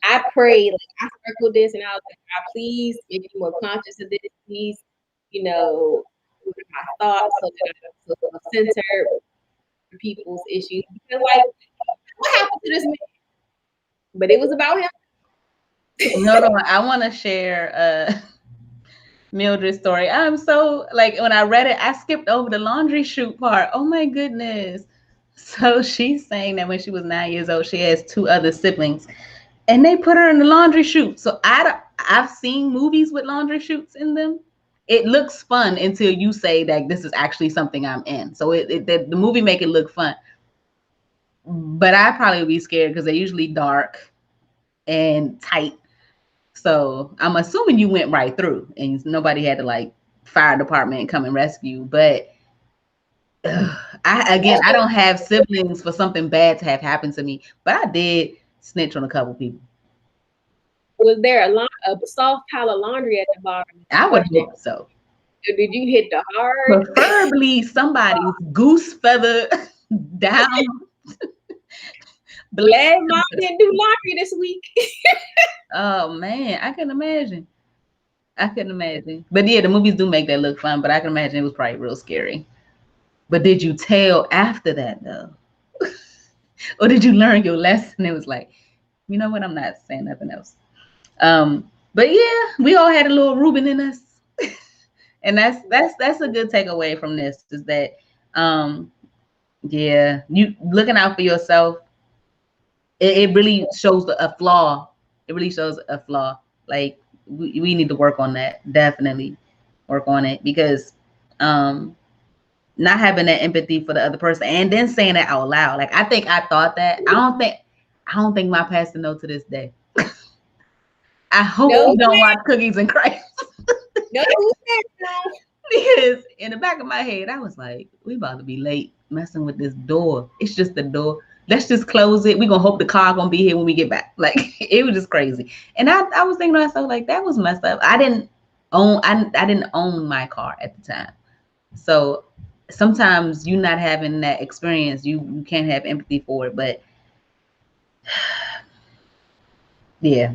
I pray, like I circled this and I was like, God, please make me more conscious of this. Please, you know, my thoughts so that I'm so centered for people's issues. Because like what happened to this man? But it was about him. No, no, I want to share Mildred's story. I'm so like when I read it, I skipped over the laundry chute part. Oh my goodness. So she's saying that when she was 9 years old, she has two other siblings, and they put her in the laundry chute. So I've seen movies with laundry chutes in them. It looks fun until you say that this is actually something I'm in. So the movie make it look fun, but I probably would be scared because they're usually dark and tight. So I'm assuming you went right through and nobody had to like fire department come and rescue. But I don't have siblings for something bad to have happened to me, but I did snitch on a couple people. Was there a soft pile of laundry at the bottom? Is the I would question. hope so. Or did you hit the hard? Preferably somebody's goose feather down. Black. Glad mom didn't do laundry this week. Oh man, I can imagine. I can imagine. But yeah, the movies do make that look fun, but I can imagine it was probably real scary. But did you tell after that though? Or did you learn your lesson? It was like, you know what? I'm not saying nothing else. But yeah, we all had a little Reuben in us. And that's a good takeaway from this is that yeah, you looking out for yourself. It really shows a flaw. It really shows a flaw. Like we need to work on that. Definitely work on it because not having that empathy for the other person and then saying it out loud. Like I think I thought that. I don't think my pastor know to this day. I hope No, he don't watch Cookies and Christ. no, who said no? Because in the back of my head, I was like, we about to be late messing with this door. It's just the door. Let's just close it. We're gonna hope the car gonna be here when we get back. Like it was just crazy. And I was thinking to myself, like, that was messed up. I didn't own my car at the time. So sometimes you not having that experience, you can't have empathy for it. But yeah.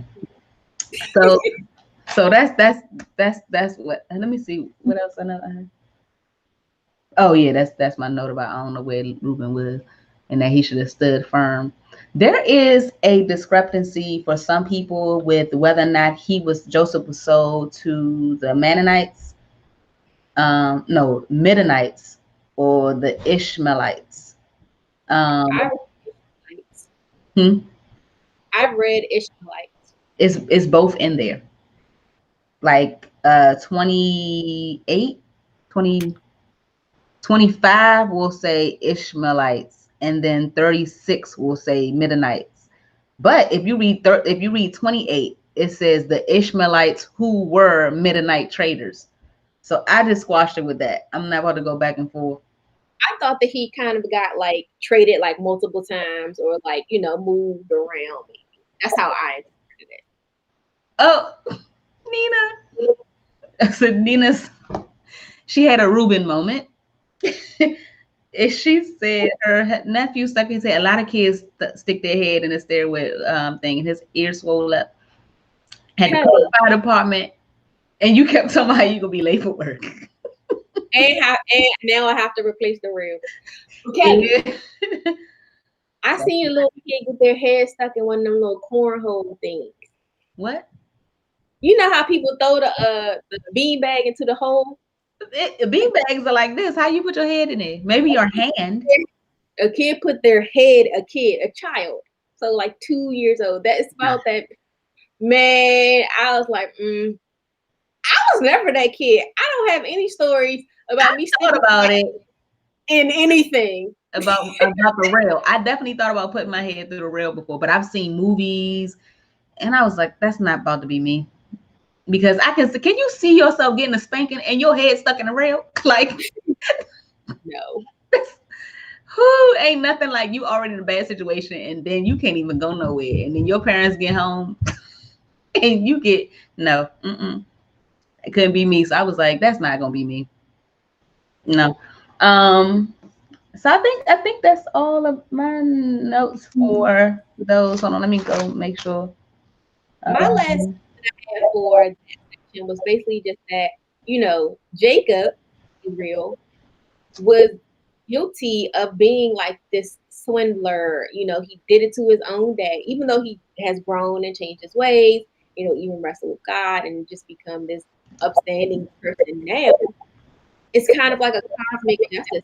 So So that's what. And let me see what else I know. Oh yeah, that's my note about I don't know where Reuben was, and that he should have stood firm. There is a discrepancy for some people with whether or not Joseph was sold to the Mennonites, no Midianites, or the Ishmaelites. Um, I Ishmaelites. hmm, I've read Ishmaelites. it's both in there. Like 28, 20. 25 will say Ishmaelites, and then 36 will say Midianites. But if you read 28, it says the Ishmaelites who were Midianite traders. So I just squashed it with that. I'm not about to go back and forth. I thought that he kind of got like traded like multiple times or like, moved around maybe. That's how I interpreted Oh, Nina. it. So Nina's she had a Reuben moment. And she said her nephew stuck his head. A lot of kids stick their head in the stairway thing, and his ear swelled up. Had to call the Kelly. fire department. And you kept talking about how you gonna be late for work. And now I have to replace the rail. Kelly. Yeah. I seen a little kid with their head stuck in one of them little cornhole things. What? You know how people throw the bean bag into the hole? Bean bags are like this. How you put your head in it? Maybe your hand. A kid put their head, a child, so like 2 years old. That is Nah. about that. Man, I was like, I was never that kid. I don't have any stories I about me thought sticking about it in anything. about the rail. I definitely thought about putting my head through the rail before, but I've seen movies, and I was like, that's not about to be me. Because I can you see yourself getting a spanking and your head stuck in the rail? Like, No. who ain't nothing like you already in a bad situation, and then you can't even go nowhere, and then your parents get home, and you get no. It couldn't be me. So I was like, that's not gonna be me. No. Um, so I think that's all of my notes for those. Hold on, let me go make sure. My last Um, for that section was basically just that, Jacob, Israel, was guilty of being like this swindler. He did it to his own dad, even though he has grown and changed his ways, even wrestled with God and just become this upstanding person now. It's kind of like a cosmic justice,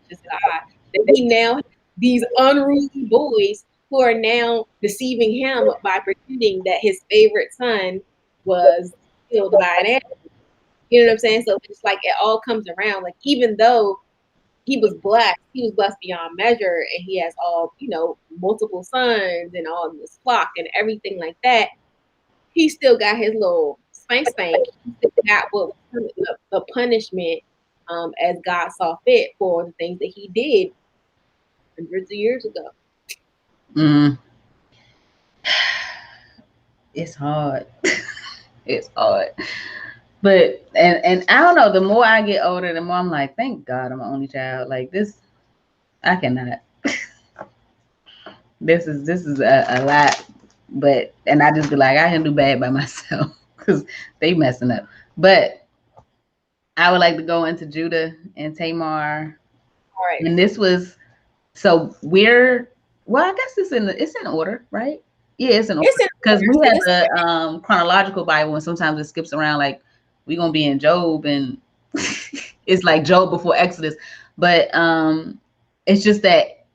just God, that he now has these unruly boys who are now deceiving him by pretending that his favorite son was killed by an animal. You know what I'm saying? So it's like it all comes around. Like even though he was blessed beyond measure, and he has all multiple sons and all this flock and everything like that. He still got his little spank. He still got what the punishment as God saw fit for the things that he did hundreds of years ago. mm, it's hard. It's hard. But and I don't know. The more I get older, the more I'm like, thank God I'm an only child. Like this, I cannot. This is a lot. But and I just be like, I can do bad by myself because they messing up. But I would like to go into Judah and Tamar, All right, and this was so we're well. I guess it's in order, right? Yeah, it's in order it's in because order. we So have this the chronological Bible, and sometimes it skips around. Like we're gonna be in Job, and it's like Job before Exodus, but it's just that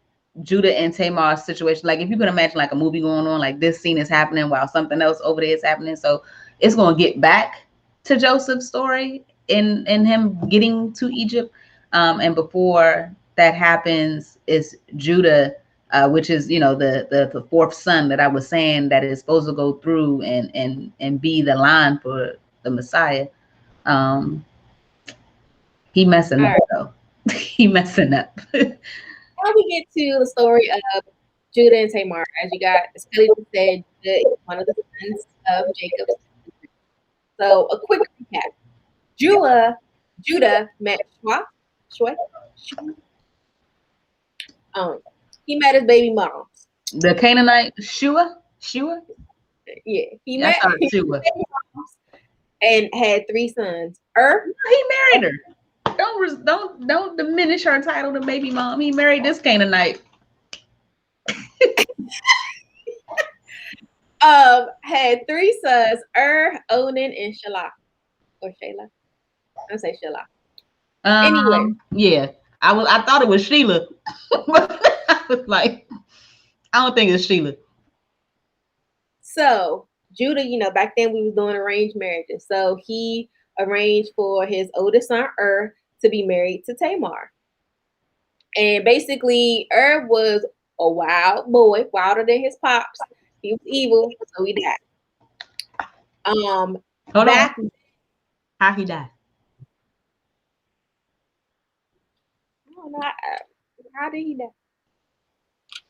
Judah and Tamar's situation. Like if you can imagine like a movie going on, like this scene is happening while something else over there is happening. So it's gonna get back to Joseph's story in him getting to Egypt. And before that happens, is Judah, which is the fourth son that I was saying that is supposed to go through and be the line for the Messiah. Um, he messing all up right. though. He messing up. Now we get to the story of Judah and Tamar. As you got, as Kelly just said, Judah is one of the sons of Jacob. So a quick recap: Judah met Shua. He met his baby moms. The Canaanite Shua. Yeah, he Yeah, I met thought his Shua. baby moms, and had 3 sons. He married her. Don't diminish her title to baby mom. He married this Canaanite. Had 3 sons, Onan, and Shelah. Or Shayla. I'm say Shelah. Anyway, Yeah. I thought it was Sheila. But I was like, I don't think it's Sheila. so Judah, back then we was doing arranged marriages. So he arranged for his oldest son, to be married to Tamar. And basically, was a wild boy, wilder than his pops. He was evil, so he died. Hold on. Back How he died? I don't know how did he die?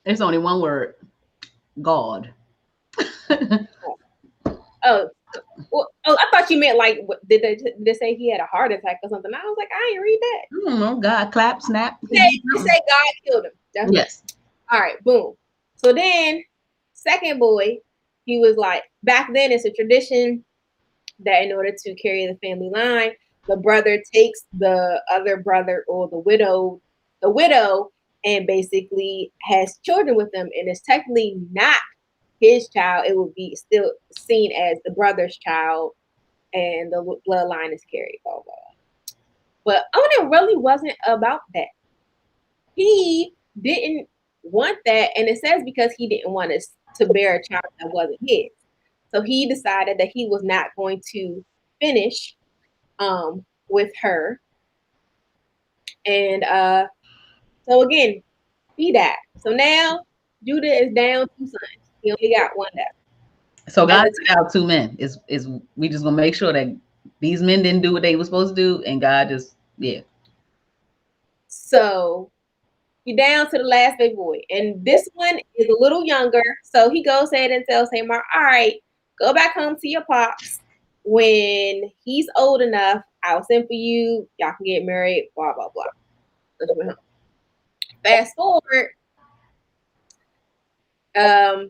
It's only one word. God. Oh, well, I thought you meant like, did they say he had a heart attack or something? I was like, I ain't read that. I don't know. God clap, snap. They say God killed him. That's right. Yes. All right, boom. So then, second boy, he was like, back then it's a tradition that in order to carry the family line, the brother takes the other brother or the widow, and basically has children with them, and it's technically not his child. It would be still seen as the brother's child, and the bloodline is carried. Blah, blah, blah. But Onan really wasn't about that. He didn't want that, and it says because he didn't want us to bear a child that wasn't his. So he decided that he was not going to finish with her. And so again, he died. So now Judah is down 2 sons. He only got one left. So At God the took out 2 men. Is we just gonna make sure that these men didn't do what they were supposed to do, and God just So you're down to the last big boy. And this one is a little younger. So he goes ahead and tells Tamar, all right, go back home to your pops. When he's old enough, I'll send for you. Y'all can get married, blah, blah, blah. So she went home. Fast forward, um,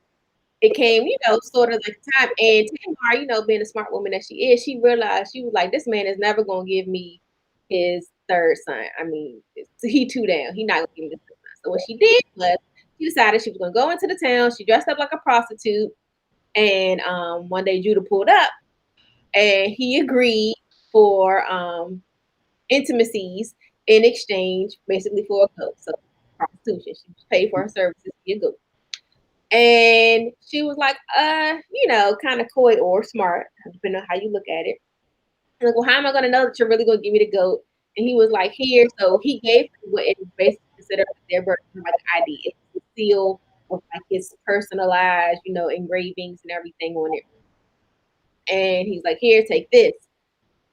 it came, sort of like time. And Tamar, being a smart woman that she is, she realized, she was like, this man is never going to give me his third son. I mean, he too down. He not going to give me this third son. So what she did was she decided she was going to go into the town. She dressed up like a prostitute. And one day Judah pulled up and he agreed for intimacies in exchange, basically for a goat. So prostitution. She paid for her services to be a goat. And she was like, kind of coy or smart, depending on how you look at it. I'm like, well, how am I going to know that you're really going to give me the goat? And he was like, here. So he gave her what is basically considered their birth, like ID. It's a seal with like his personalized, engravings and everything on it. And he's like, here, take this.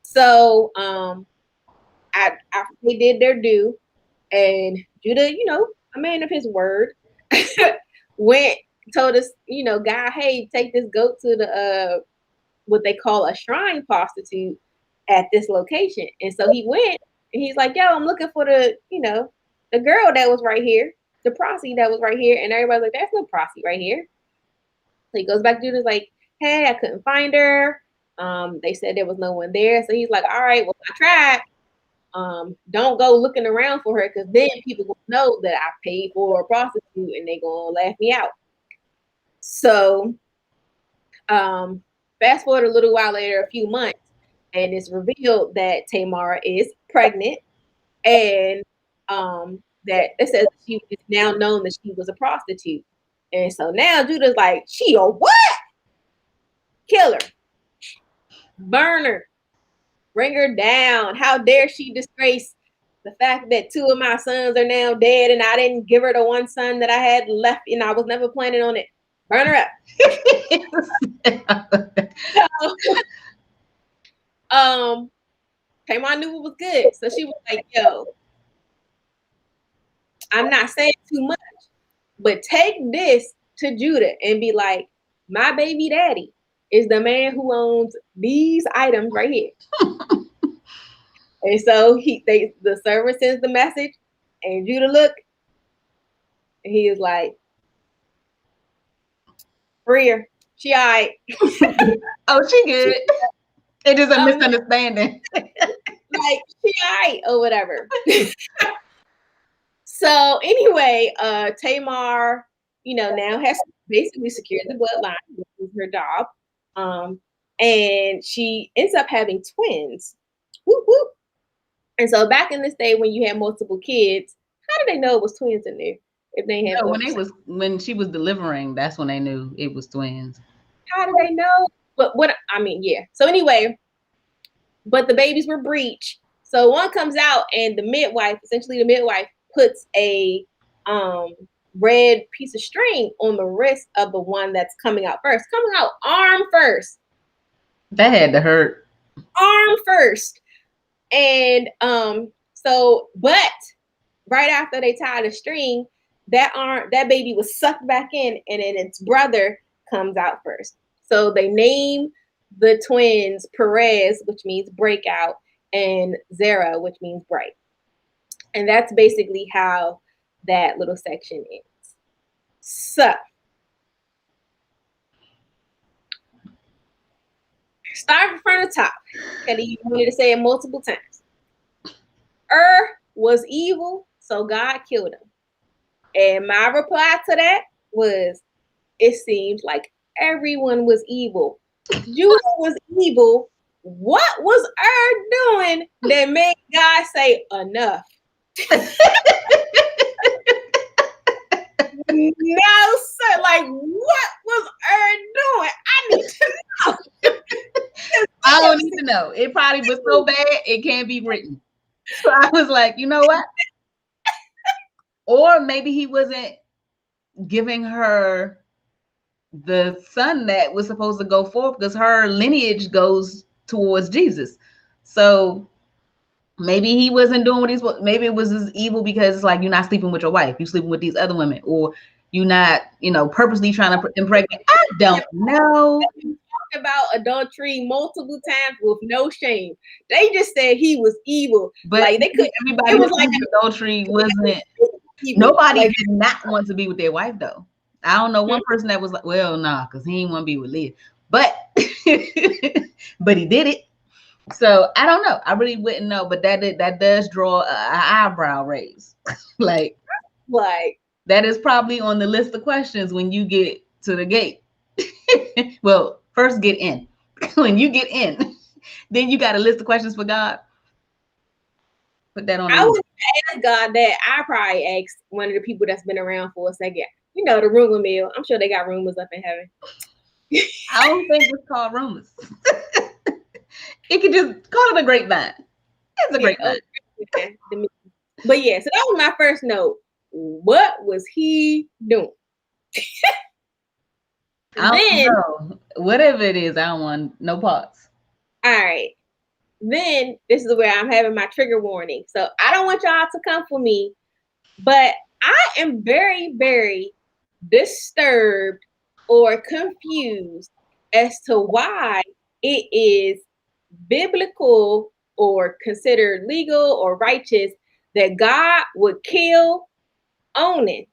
So after they did their due, and Judah, a man of his word, went told us, God, hey, take this goat to the what they call a shrine prostitute at this location. And so he went and he's like, yo, I'm looking for the girl that was right here, the prostitute that was right here. And everybody's like, there's no prostitute right here. So he goes back to Judah's like, hey, I couldn't find her. They said there was no one there. So he's like, all right, well, I tried. Don't go looking around for her because then people will know that I paid for a prostitute and they're gonna laugh me out. So fast forward a little while later, a few months, and it's revealed that Tamar is pregnant, and that it says she is now known that she was a prostitute. And so now Judah's like, she a what? Kill her, burn her, bring her down. How dare she disgrace the fact that 2 of my sons are now dead and I didn't give her the one son that I had left and I was never planning on it. Burn her up. So, Tamar knew it was good. So she was like, yo, I'm not saying too much, but take this to Judah and be like, my baby daddy is the man who owns these items right here. And so the servant sends the message, and Judah look, and he is like, free her. She all right. Oh, she good. It is a Um, misunderstanding. like she alright or whatever. So anyway, Tamar, now has basically secured the bloodline, which is her job. Um, and she ends up having twins. Whoop whoop. And so back in this day when you had multiple kids, how did they know it was twins in there if they had No, ultrasound? when she was delivering, that's when they knew it was twins. How did they know? But what I mean, yeah. So anyway, but the babies were breech. So one comes out and essentially the midwife, puts a um red piece of string on the wrist of the one that's coming out first. Coming out arm first. That had to hurt. Arm first. And but right after they tied the string, that baby was sucked back in, and then its brother comes out first. So they name the twins Perez, which means breakout, and Zara, which means bright. And that's basically how that little section ends. So start from the top. Kelly, you wanted to say it multiple times. Was evil, so God killed him. And my reply to that was, it seems like everyone was evil. Judah was evil. What was doing that made God say enough? No, sir. Like, what was doing? I need to know. I don't need to know. It probably was so bad it can't be written. So I was like, you know what? Or maybe he wasn't giving her the son that was supposed to go forth because her lineage goes towards Jesus. So maybe he wasn't doing what he's supposed. Maybe it was just evil because it's like you're not sleeping with your wife, you're sleeping with these other women, or you're not, purposely trying to impregnate. I don't know. About adultery multiple times with no shame. They just said he was evil. But like they could. everybody It was like adultery wasn't. evil. Nobody Like, did not want to be with their wife though. I don't know one person that was like, well, nah, because he didn't want to be with Leah. But but he did it. So I don't know. I really wouldn't know. But that does draw an eyebrow raise. like that is probably on the list of questions when you get to the gate. Well, first get in. When you get in, then you got a list of questions for God. Put that on. I would ask God that. I probably asked one of the people that's been around for a second. The rumor mill. I'm sure they got rumors up in heaven. I don't think it's called rumors. It could just call it a grapevine. It's a grapevine. But yeah, so that was my first note. What was he doing? I don't know. Whatever it is, I don't want no parts. All right. Then this is where I'm having my trigger warning. So I don't want y'all to come for me, but I am very, very disturbed or confused as to why it is biblical or considered legal or righteous that God would kill Onan.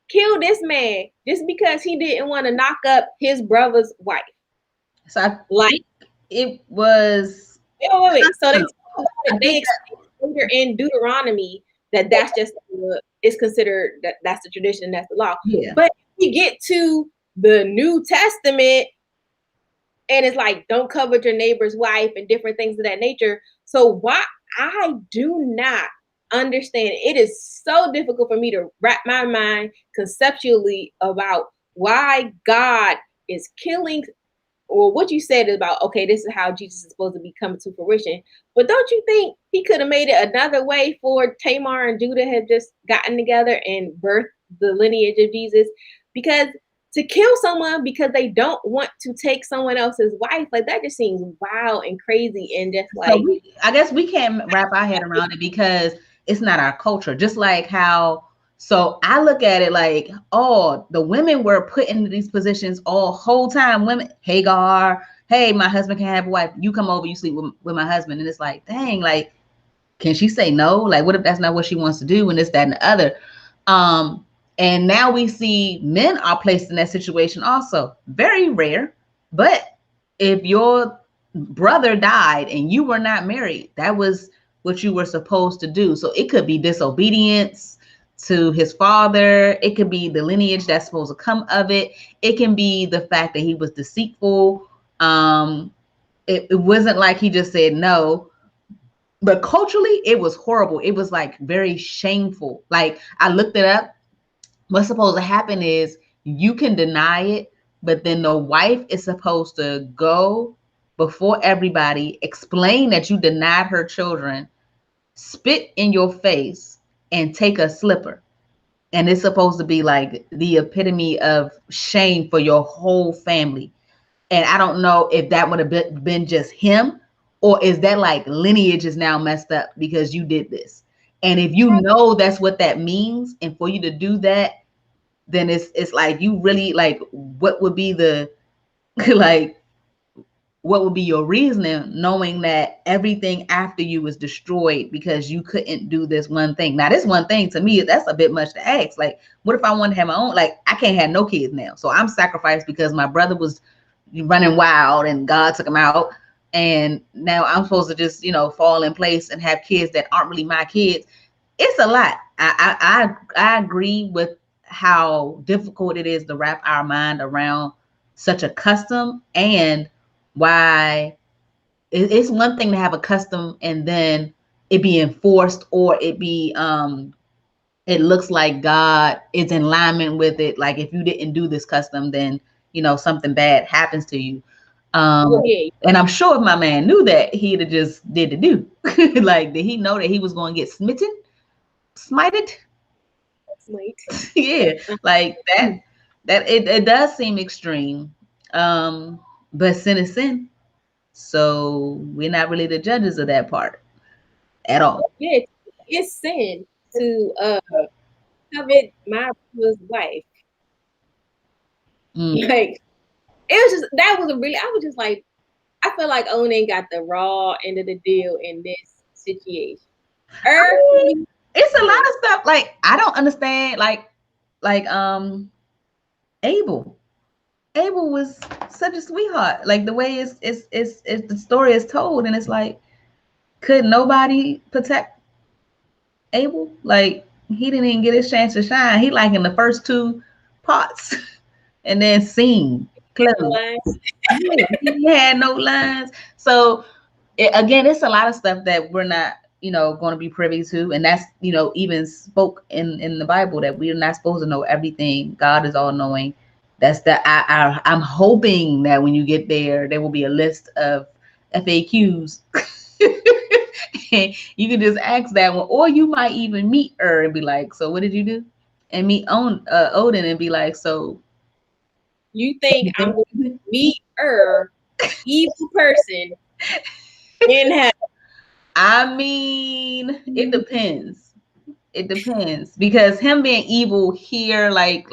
Kill this man just because he didn't want to knock up his brother's wife. So I think it was. Wait. So they explain in Deuteronomy that's just it's considered that's the tradition, that's the law. Yeah. But we get to the New Testament, and it's like, don't covet your neighbor's wife and different things of that nature. So why I do not understand. It is so difficult for me to wrap my mind conceptually about why God is killing, or what you said about, okay, this is how Jesus is supposed to be coming to fruition. But don't you think he could have made it another way for Tamar and Judah had just gotten together and birthed the lineage of Jesus? Because to kill someone because they don't want to take someone else's wife, like that just seems wild and crazy, and just like. So I guess we can't wrap our head around it because it's not our culture. Just like how, so I look at it like, oh, the women were put into these positions all whole time. Women, Hagar, hey, my husband can have a wife. You come over, you sleep with my husband. And it's like, dang, like, can she say no? Like, what if that's not what she wants to do? And this, that, and the other. And now we see men are placed in that situation also. Very rare. But if your brother died and you were not married. That was what you were supposed to do. So it could be disobedience to his father. It could be the lineage that's supposed to come of it. It can be the fact that he was deceitful. It wasn't like he just said no, but culturally it was horrible. It was like very shameful. Like I looked it up. What's supposed to happen is you can deny it, but then the wife is supposed to go before everybody, explain that you denied her children, spit in your face, and take a slipper. And it's supposed to be like the epitome of shame for your whole family. And I don't know if that would have been just him, or is that like lineage is now messed up because you did this. And if you know that's what that means, and for you to do that, then it's like you really like what would be the like what would be your reasoning knowing that everything after you was destroyed because you couldn't do this one thing. Now this one thing to me, that's a bit much to ask. Like what if I want to have my own, like I can't have no kids now, so I'm sacrificed because my brother was running wild and God took him out, and now I'm supposed to just fall in place and have kids that aren't really my kids. It's a lot. I agree with how difficult it is to wrap our mind around such a custom, and why it's one thing to have a custom and then it be enforced, or it be it looks like God is in alignment with it. Like if you didn't do this custom, then something bad happens to you. Yeah, And I'm sure if my man knew that, he'd have just did the do. Like did he know that he was going to get smitten, smited? sweet. Yeah, like it does seem extreme. But sin is sin. So we're not really the judges of that part at all. Yeah, it's sin to covet my brother's wife. Mm. Like it was just that was a really. I was just like, I feel like Onan got the raw end of the deal in this situation. I mean, Earthly, it's a lot of stuff like I don't understand. Like Abel. Abel was such a sweetheart. Like the way it's the story is told, and it's like, could nobody protect Abel? Like he didn't even get his chance to shine. He like in the first two parts, and then sing clearly. Yeah, he had no lines. So again, it's a lot of stuff that we're not, going to be privy to, and that's, even spoke in the Bible that we're not supposed to know everything. God is all knowing. That's the I'm hoping that when you get there will be a list of FAQs. And you can just ask that one, or you might even meet her and be like, "So what did you do?" And meet Odin and be like, "So." you think I'm going to meet evil person in heaven? I mean, it depends. It depends because him being evil here, like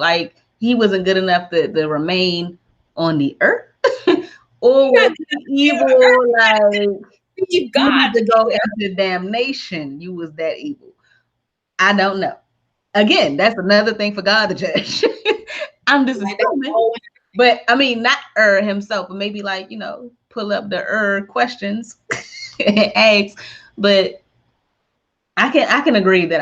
he wasn't good enough to remain on the earth, or You're was not he evil like believe you God need to to go into damnation? You was that evil. I don't know. Again, that's another thing for God to judge. I'm just like that. assuming, Oh, but I mean, not himself, but maybe like pull up the questions and ask. But I can agree that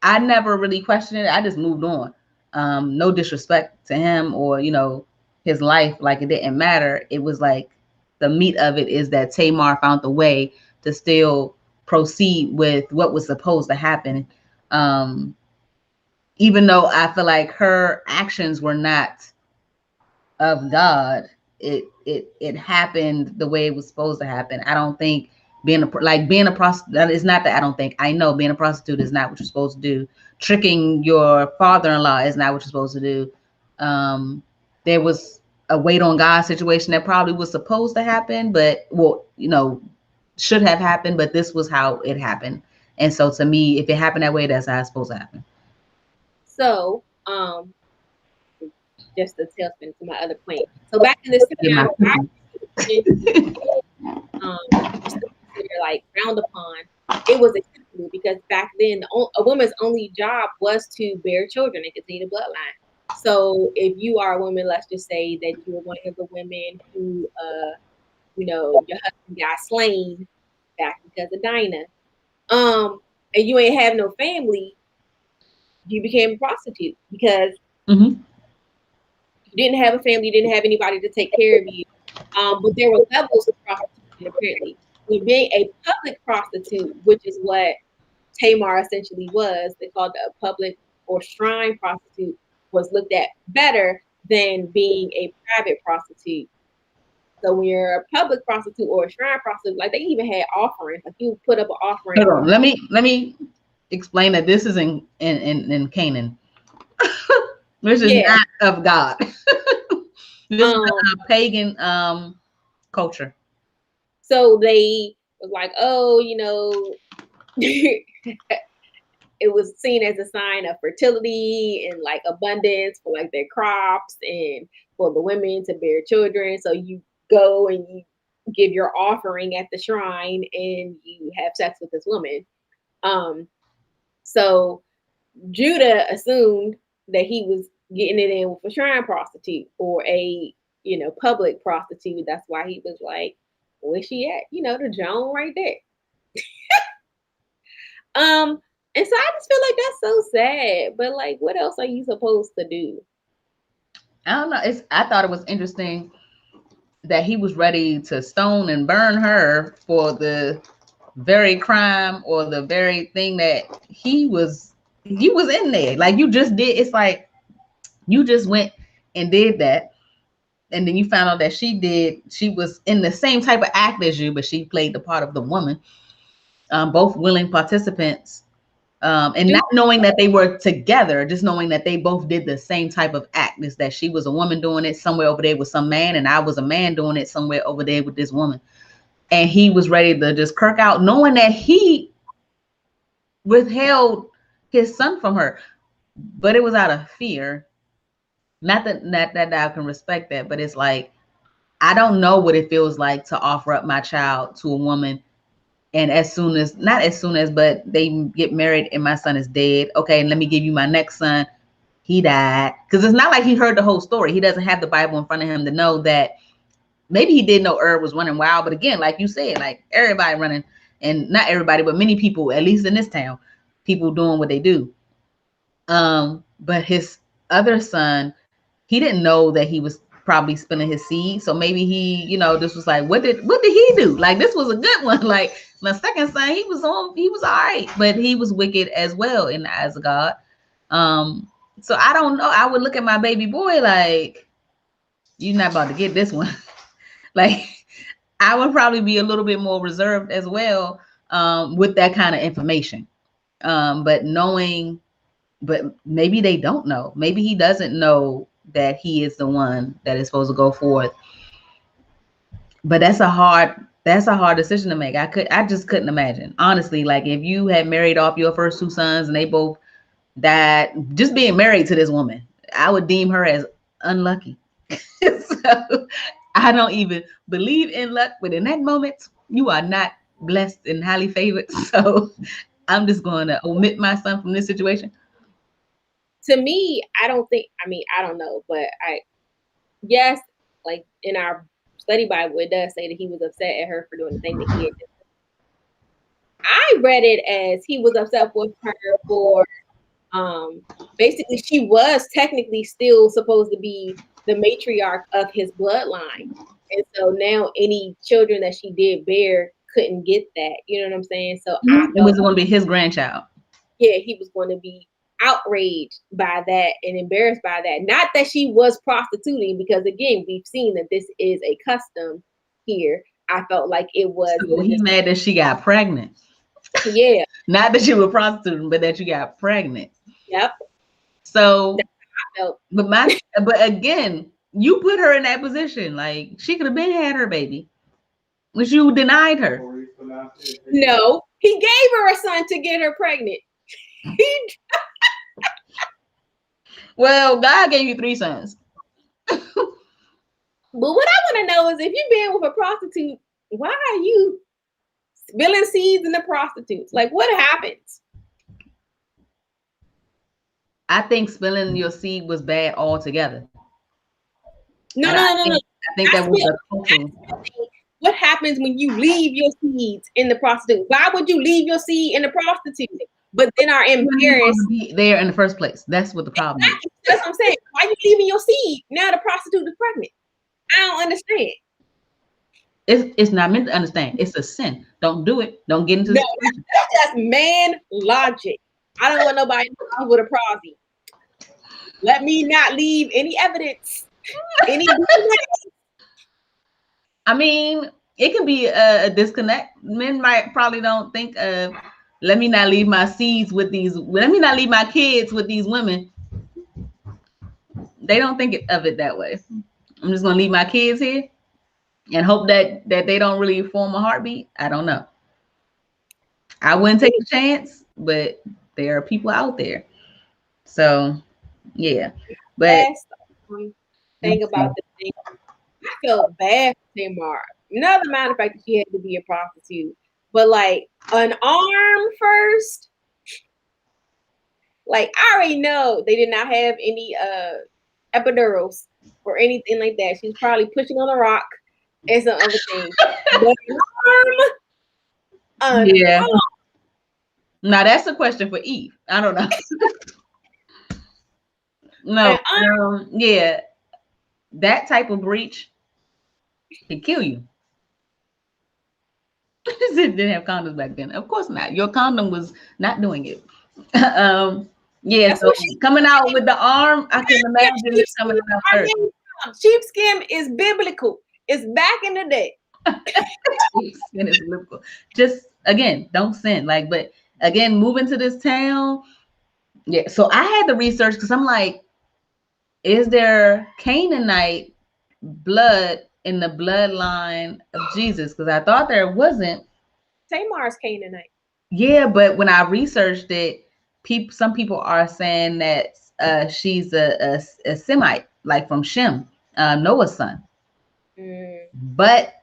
I never really questioned it. I just moved on. No disrespect to him or his life, like it didn't matter. It was like the meat of it is that Tamar found the way to still proceed with what was supposed to happen. Um, Even though I feel like her actions were not of God, it happened the way it was supposed to happen. I don't think being a prostitute is not that I don't think I know being a prostitute is not what you're supposed to do. Tricking your father-in-law is not what you're supposed to do. There was a wait on God situation that probably was supposed to happen, but should have happened, but this was how it happened. And so to me, if it happened that way, that's how it's supposed to happen. so, just a tailspin to my other point. So back in this Get my time, our cookies. tradition um, was still considered like frowned upon. It was acceptable because back then a woman's only job was to bear children and continue the bloodline. So if you are a woman, let's just say that you are one of the women who your husband got slain back because of Dinah. And you ain't have no family, you became a prostitute because Mm-hmm. you didn't have a family, you didn't have anybody to take care of you. But there were levels of prostitution apparently. With being a public prostitute, which is what Tamar essentially was, they called it a public or shrine prostitute, was looked at better than being a private prostitute. So when you're a public prostitute or a shrine prostitute, like they even had offerings, like you put up an offering. Hold on. Let me explain that this is in Canaan. This is Yeah. not of God. This is Um. a pagan culture. So they was like, oh, it was seen as a sign of fertility and like abundance for like their crops and for the women to bear children. So you go and you give your offering at the shrine and you have sex with this woman. Um, so Judah assumed that he was getting it in with a shrine prostitute or a public prostitute. That's why he was like, "Where's she at?" The Joan right there. Um, and so I just feel like that's so sad. But like, what else are you supposed to do? I don't know. I thought it was interesting that he was ready to stone and burn her for the very crime or the very thing that he was in there. Like you just did. It's like you just went and did that. And then you found out that she was in the same type of act as you, but she played the part of the woman. Both willing participants, and Do not knowing that they were together, just knowing that they both did the same type of act. Is that she was a woman doing it somewhere over there with some man, and I was a man doing it somewhere over there with this woman. And he was ready to just kirk out, knowing that he withheld his son from her, but it was out of fear. Not that I can respect that, but it's like I don't know what it feels like to offer up my child to a woman, and as soon as not as soon as, but they get married and my son is dead. Okay, and let me give you my next son. He died. Because it's not like he heard the whole story. He doesn't have the Bible in front of him to know that maybe he did know Herb was running wild. But again, like you said, like everybody running, and not everybody, but many people, at least in this town, people doing what they do. But his other son, he didn't know that he was probably spilling his seed. So maybe this was like, what did he do? Like this was a good one. Like my second son, he was all right, but he was wicked as well in the eyes of God. So I don't know. I would look at my baby boy like, you're not about to get this one. Like I would probably be a little bit more reserved as well, with that kind of information. But knowing but maybe they don't know. Maybe he doesn't know that he is the one that is supposed to go forth. But that's a hard decision to make. I just couldn't imagine. Honestly, like if you had married off your first two sons and they both died, just being married to this woman, I would deem her as unlucky. So I don't even believe in luck, but in that moment, you are not blessed and highly favored. So I'm just going to omit my son from this situation. To me, I don't think. I mean, I don't know, but yes, like in our study Bible, it does say that he was upset at her for doing the thing that he had done. I read it as he was upset with her for um basically she was technically still supposed to be the matriarch of his bloodline. And so now any children that she did bear couldn't get that. You know what I'm saying? So I Mhm. It felt was going to be his grandchild. yeah, he was going to be outraged by that and embarrassed by that. Not that she was prostituting, because again, we've seen that this is a custom here. I felt like it was So the he mad that she got pregnant. yeah, Not that you were prostituting, but that you got pregnant. yep. That So, I felt but again, you put her in that position. Like she could have been had her baby, but you denied her. no. He gave her a son to get her pregnant. Well, God gave you three sons. But what I want to know is if you've been with a prostitute, why are you spilling seeds in the prostitutes? Like, what happens? I think spilling your seed was bad altogether. No, I, no, I no, no, think no. I think that was a cultural. what happens when you leave your seeds in the prostitute? Why would you leave your seed in the prostitute? But then are You wouldn't even want embarrassed. to be there in the first place. That's what the problem is. Exactly. That's what I'm saying. Why you leaving your seed? Now the prostitute is pregnant. I don't understand. It's not meant to understand. It's a sin. Don't do it. Don't get into the No, situation. that's just man logic. I don't want nobody with a prosy. Let me not leave any evidence, any DNA. I mean, it can be a disconnect. Men might probably don't think of, let me not leave my seeds with these, let me not leave my kids with these women. They don't think of it that way. I'm just gonna leave my kids here and hope that they don't really form a heartbeat. I don't know. I wouldn't take the chance, but there are people out there. So yeah, but Last thing about the thing, I felt bad for Tamar. Not the matter of fact that she had to be a prostitute, but like an arm first. Like I already know they did not have any epidurals or anything like that. She was probably pushing on a rock and some other things. But an yeah. arm, Now that's a question for Eve. I don't know. an No, arm. yeah, that type of breach can kill you. Didn't have condoms back then. Of course not. Your condom was not doing it. um, yeah. That's So what she. coming out with the arm, I can imagine it coming Sheepskin. out I first. mean, sheepskin is biblical. It's back in the day. Skin is biblical. Just again, don't sin. Like, but again, moving to this town. Yeah. So I had to research because I'm like, is there Canaanite blood in the bloodline of Jesus? Because I thought there wasn't. Tamar's Canaanite. Yeah, but when I researched it, some people are saying that she's a Semite, like from Shem, Noah's son. Mm. But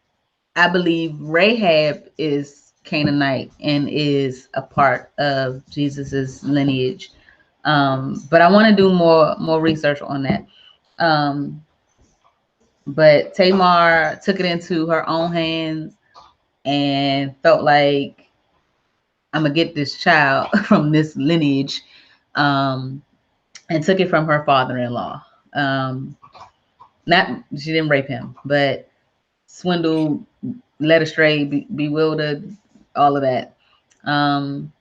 I believe Rahab is Canaanite and is a part of Jesus's lineage. But I want to do more research on that. Um, but Tamar took it into her own hands and felt like I'm gonna get this child from this lineage, um, and took it from her father-in-law. Not she didn't rape him, but swindled, led astray, bewildered, all of that, and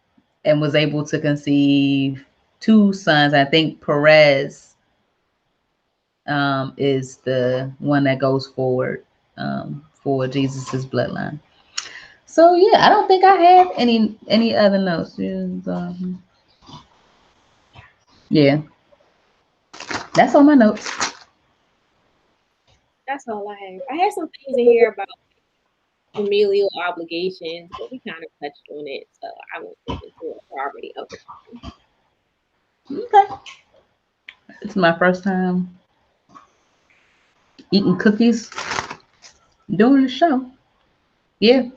was able to conceive two sons. I think Perez is the one that goes forward for Jesus's bloodline. So yeah, I don't think I have any other notes. Yeah, that's on my notes. That's all I have. I had some things in here about familial obligations, but we kind of touched on it, so I won't get into it. We're already over time. Okay, it's my first time eating cookies during the show. Yeah,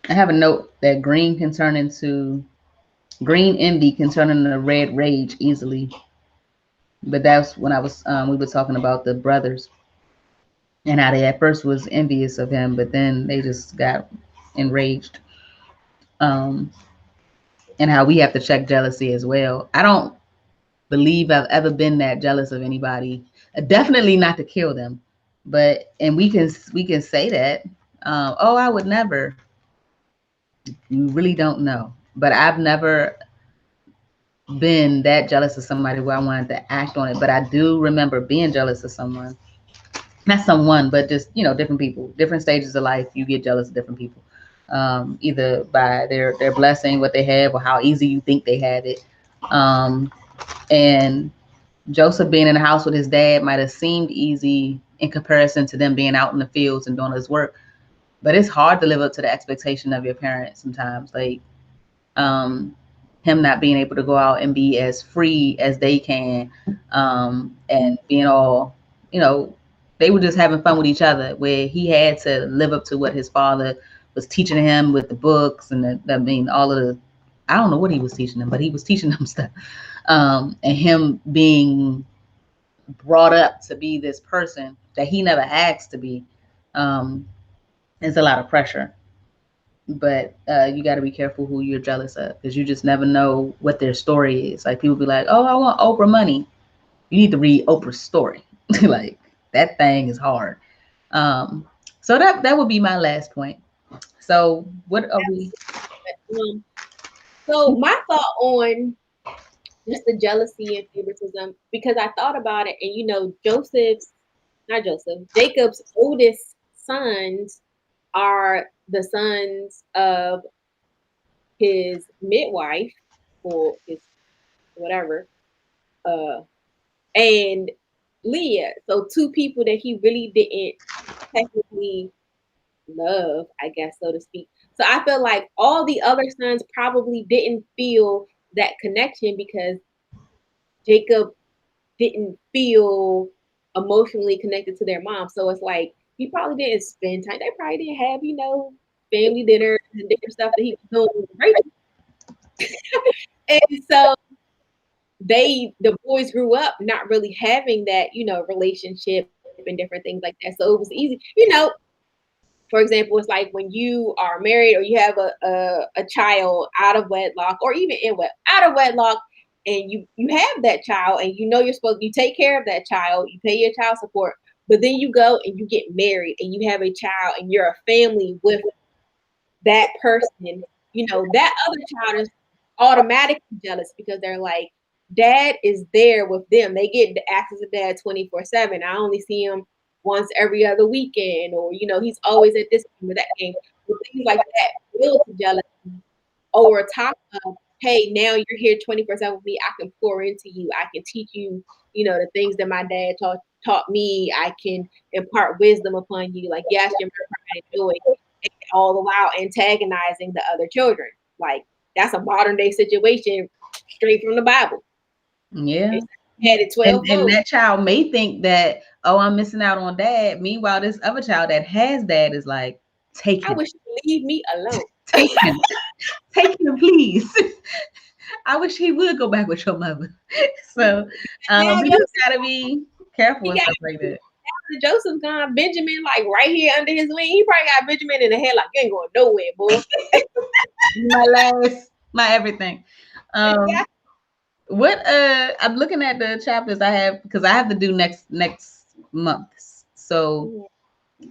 I have a note that green envy can turn into red rage easily. But that's when I was we were talking about the brothers and how they at first was envious of him, but then they just got enraged. Um, and how we have to check jealousy as well. I don't believe I've ever been that jealous of anybody. Definitely not to kill them, but and we can say that. Oh, I would never. You really don't know, but I've never been that jealous of somebody where I wanted to act on it. But I do remember being jealous of someone, not someone, but just different people, different stages of life. You get jealous of different people, either by their blessing, what they have, or how easy you think they have it. And Joseph being in the house with his dad might have seemed easy in comparison to them being out in the fields and doing his work, but it's hard to live up to the expectation of your parents sometimes. Like um, him not being able to go out and be as free as they can, and being all, you know, they were just having fun with each other, where he had to live up to what his father was teaching him with the books and I mean, all of the, I don't know what he was teaching them, but he was teaching them stuff. And him being brought up to be this person that he never asked to be, Um, it's a lot of pressure, but you got to be careful who you're jealous of because you just never know what their story is. Like people be like, "Oh, I want Oprah money." You need to read Oprah's story. Like that thing is hard. Um, so that would be my last point. So what are we? Um, so my thought on just the jealousy and favoritism, because I thought about it, and Jacob's oldest sons are the sons of his midwife or his whatever, uh, and Leah. So two people that he really didn't technically love, I guess, so to speak. So I feel like all the other sons probably didn't feel that connection because Jacob didn't feel emotionally connected to their mom. So it's like he probably didn't spend time. They probably didn't have, family dinners and different stuff that he was doing with Rachel. And so the boys grew up not really having that, relationship and different things like that. So it was easy, for example, it's like when you are married or you have a child out of wedlock or even out of wedlock, and you have that child and you take care of that child, you pay your child support, but then you go and you get married and you have a child and you're a family with that person, that other child is automatically jealous because they're like, dad is there with them. They get the access to dad 24/7. I only see him once every other weekend, or he's always at this game or that game. But things like that build jealousy over top of, hey, now you're here 24/7 with me. I can pour into you. I can teach you, the things that my dad taught me. I can impart wisdom upon you. Like, yes, you're my pride and joy, and all the while antagonizing the other children. Like, that's a modern day situation straight from the Bible. Yeah. It's had it And 12-fold. that child may think that, oh, I'm missing out on dad. Meanwhile, this other child that has dad is like, take I him, wish you'd leave me alone. take him, take him, please. I wish he would go back with your mother. So Now we just gotta be careful he and got stuff like that. Joseph's gone. Benjamin, like right here under his wing. He probably got Benjamin in the head, like, you ain't going nowhere, boy. My last, my everything. Um, Exactly. what I'm looking at the chapters I have because I have to do next month. So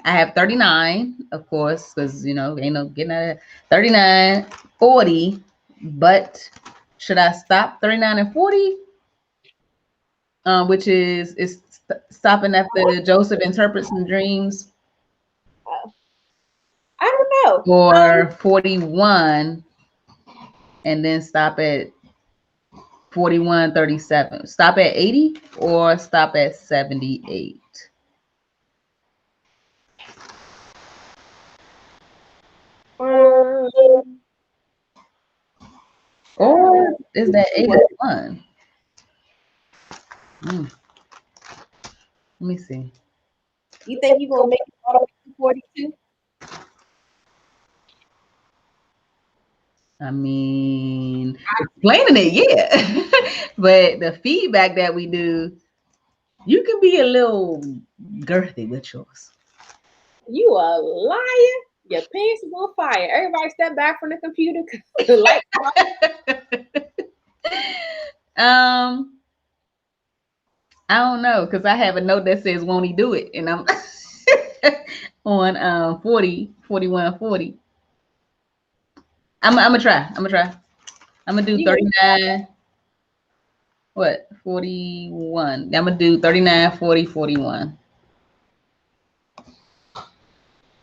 I have 39, of course, because ain't no getting out of 39, 40. But should I stop 39 and 40? Which is stopping after Joseph interprets some dreams, I don't know. or 41 and then stop at 41:37. Stop at 80 or stop at 78. Um, I don't know. Or is that 81? Let me see. You think you gonna make it all the way to 42? I mean, explaining it, yeah. But the feedback that we do, you can be a little girthy with yours. You a liar. Your pants is on fire. Everybody step back from the computer. The light. um, I don't know because I have a note that says won't he do it, and I'm on 40, 41, 40. I'm gonna try. I'm gonna try. I'm gonna do You gonna 39. What? 41. I'm gonna do 39, 40, 41.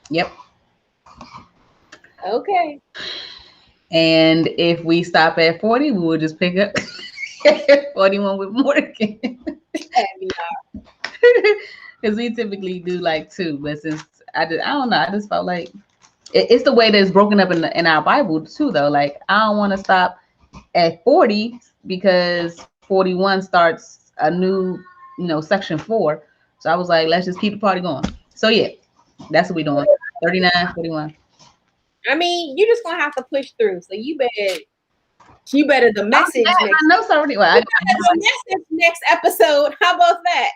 Yep. okay? And if we stop at 40, we will just pick up 41 with Morgan. Because we typically do like two, but since I don't know, I just felt like it's the way that it's broken up in our Bible too, though. Like I don't want to stop at 40 because 41 starts a new, section 4. So I was like, let's just keep the party going. So yeah, that's what we're doing. 39, 41. I mean, you're just gonna have to push through. So you better the Oh, message yeah, next. my notes already. Well, You better the message next episode. How about that?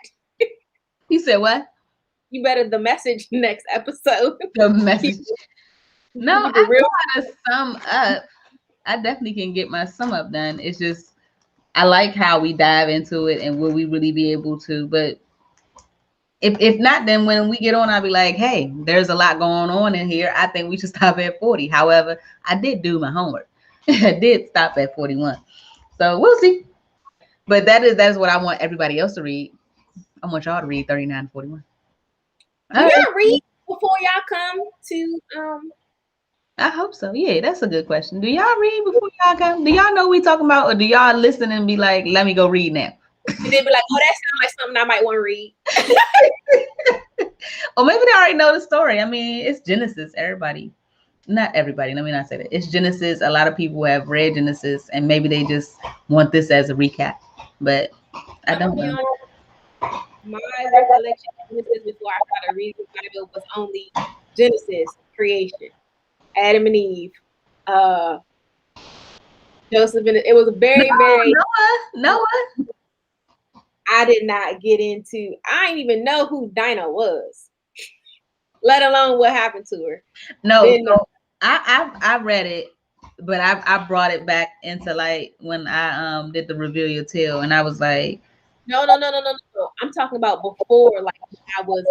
you said what? You better the message next episode. The keep, message. No, keep it I real. know how to sum up. I definitely can get my sum up done. It's just I like how we dive into it and will we really be able to, but if not, then when we get on, I'll be like, hey, there's a lot going on in here. I think we should stop at 40. However, I did do my homework. I did stop at 41. So we'll see. But that is what I want everybody else to read. I want y'all to read 39 and 41. Do All right. y'all read before y'all come to I hope so. Yeah, that's a good question. Do y'all read before y'all come? Do y'all know what we talking about? Or do y'all listen and be like, let me go read now? and then be like, oh, that sounds like something I might want to read. Or maybe they already know the story. I mean, it's Genesis. Everybody, not everybody. Let me not say that. It's Genesis. A lot of people have read Genesis, and maybe they just want this as a recap. But I I'm gonna don't be know. honest. My recollection of Genesis before I started reading the Bible was only Genesis, creation, Adam and Eve, uh, Joseph, and it was No, very, very. Noah. I did not get into. I didn't even know who Dinah was, let alone what happened to her. No. Then So I read it, but I brought it back into like when I did the reveal your tale, and I was like, no. I'm talking about before, like when I was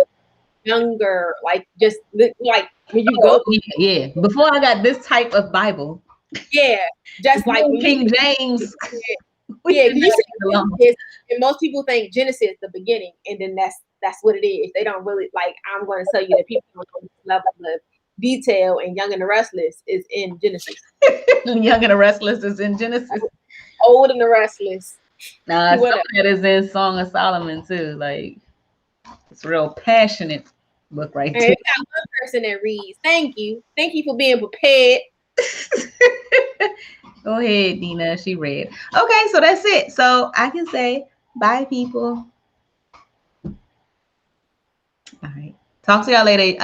younger, like just like when you go, oh, yeah. Before I got this type of Bible, yeah, just like me when you King James, said, we yeah, did because you not said get along. Genesis, and most people think Genesis the beginning, and then that's what it is. They don't really like. I'm going to tell you that people don't know this level of detail, and Young and the Restless is in Genesis. Young and the Restless is in Genesis. Old and the Restless, Nah, some whatever. of that is in Song of Solomon too. Like it's real passionate book right And we got one person that reads. Thank you for being prepared. there. Go ahead, Dina. She read. Okay, so that's it. So I can say bye, people. All right. Talk to y'all later.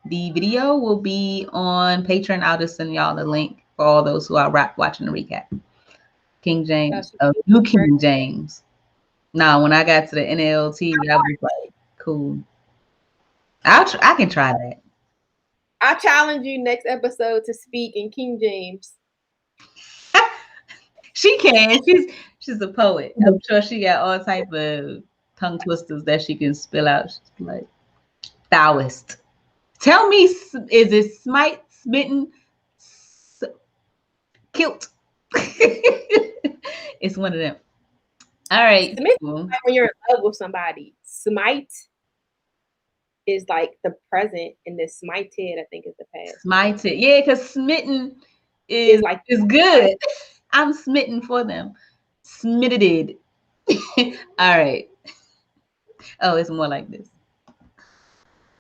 The video will be on Patreon. I'll just send y'all the link for all those who are watching the recap. King James. Oh, new King James. Now, when I got to the NLT, I was like, cool. I can try that. I challenge you next episode to speak in King James. She can. She's a poet. I'm sure she got all type of tongue twisters that she can spill out. She's like, thouist. Tell me, is it smite, smitten, kilt? It's one of them. All right. Smith, Cool. like when you're in love with somebody. Smite is like the present, and the smited, I think, is the past. Smited. Yeah, because smitten Is like is good. I'm smitten for them. Smitted. All right. Oh, it's more like this.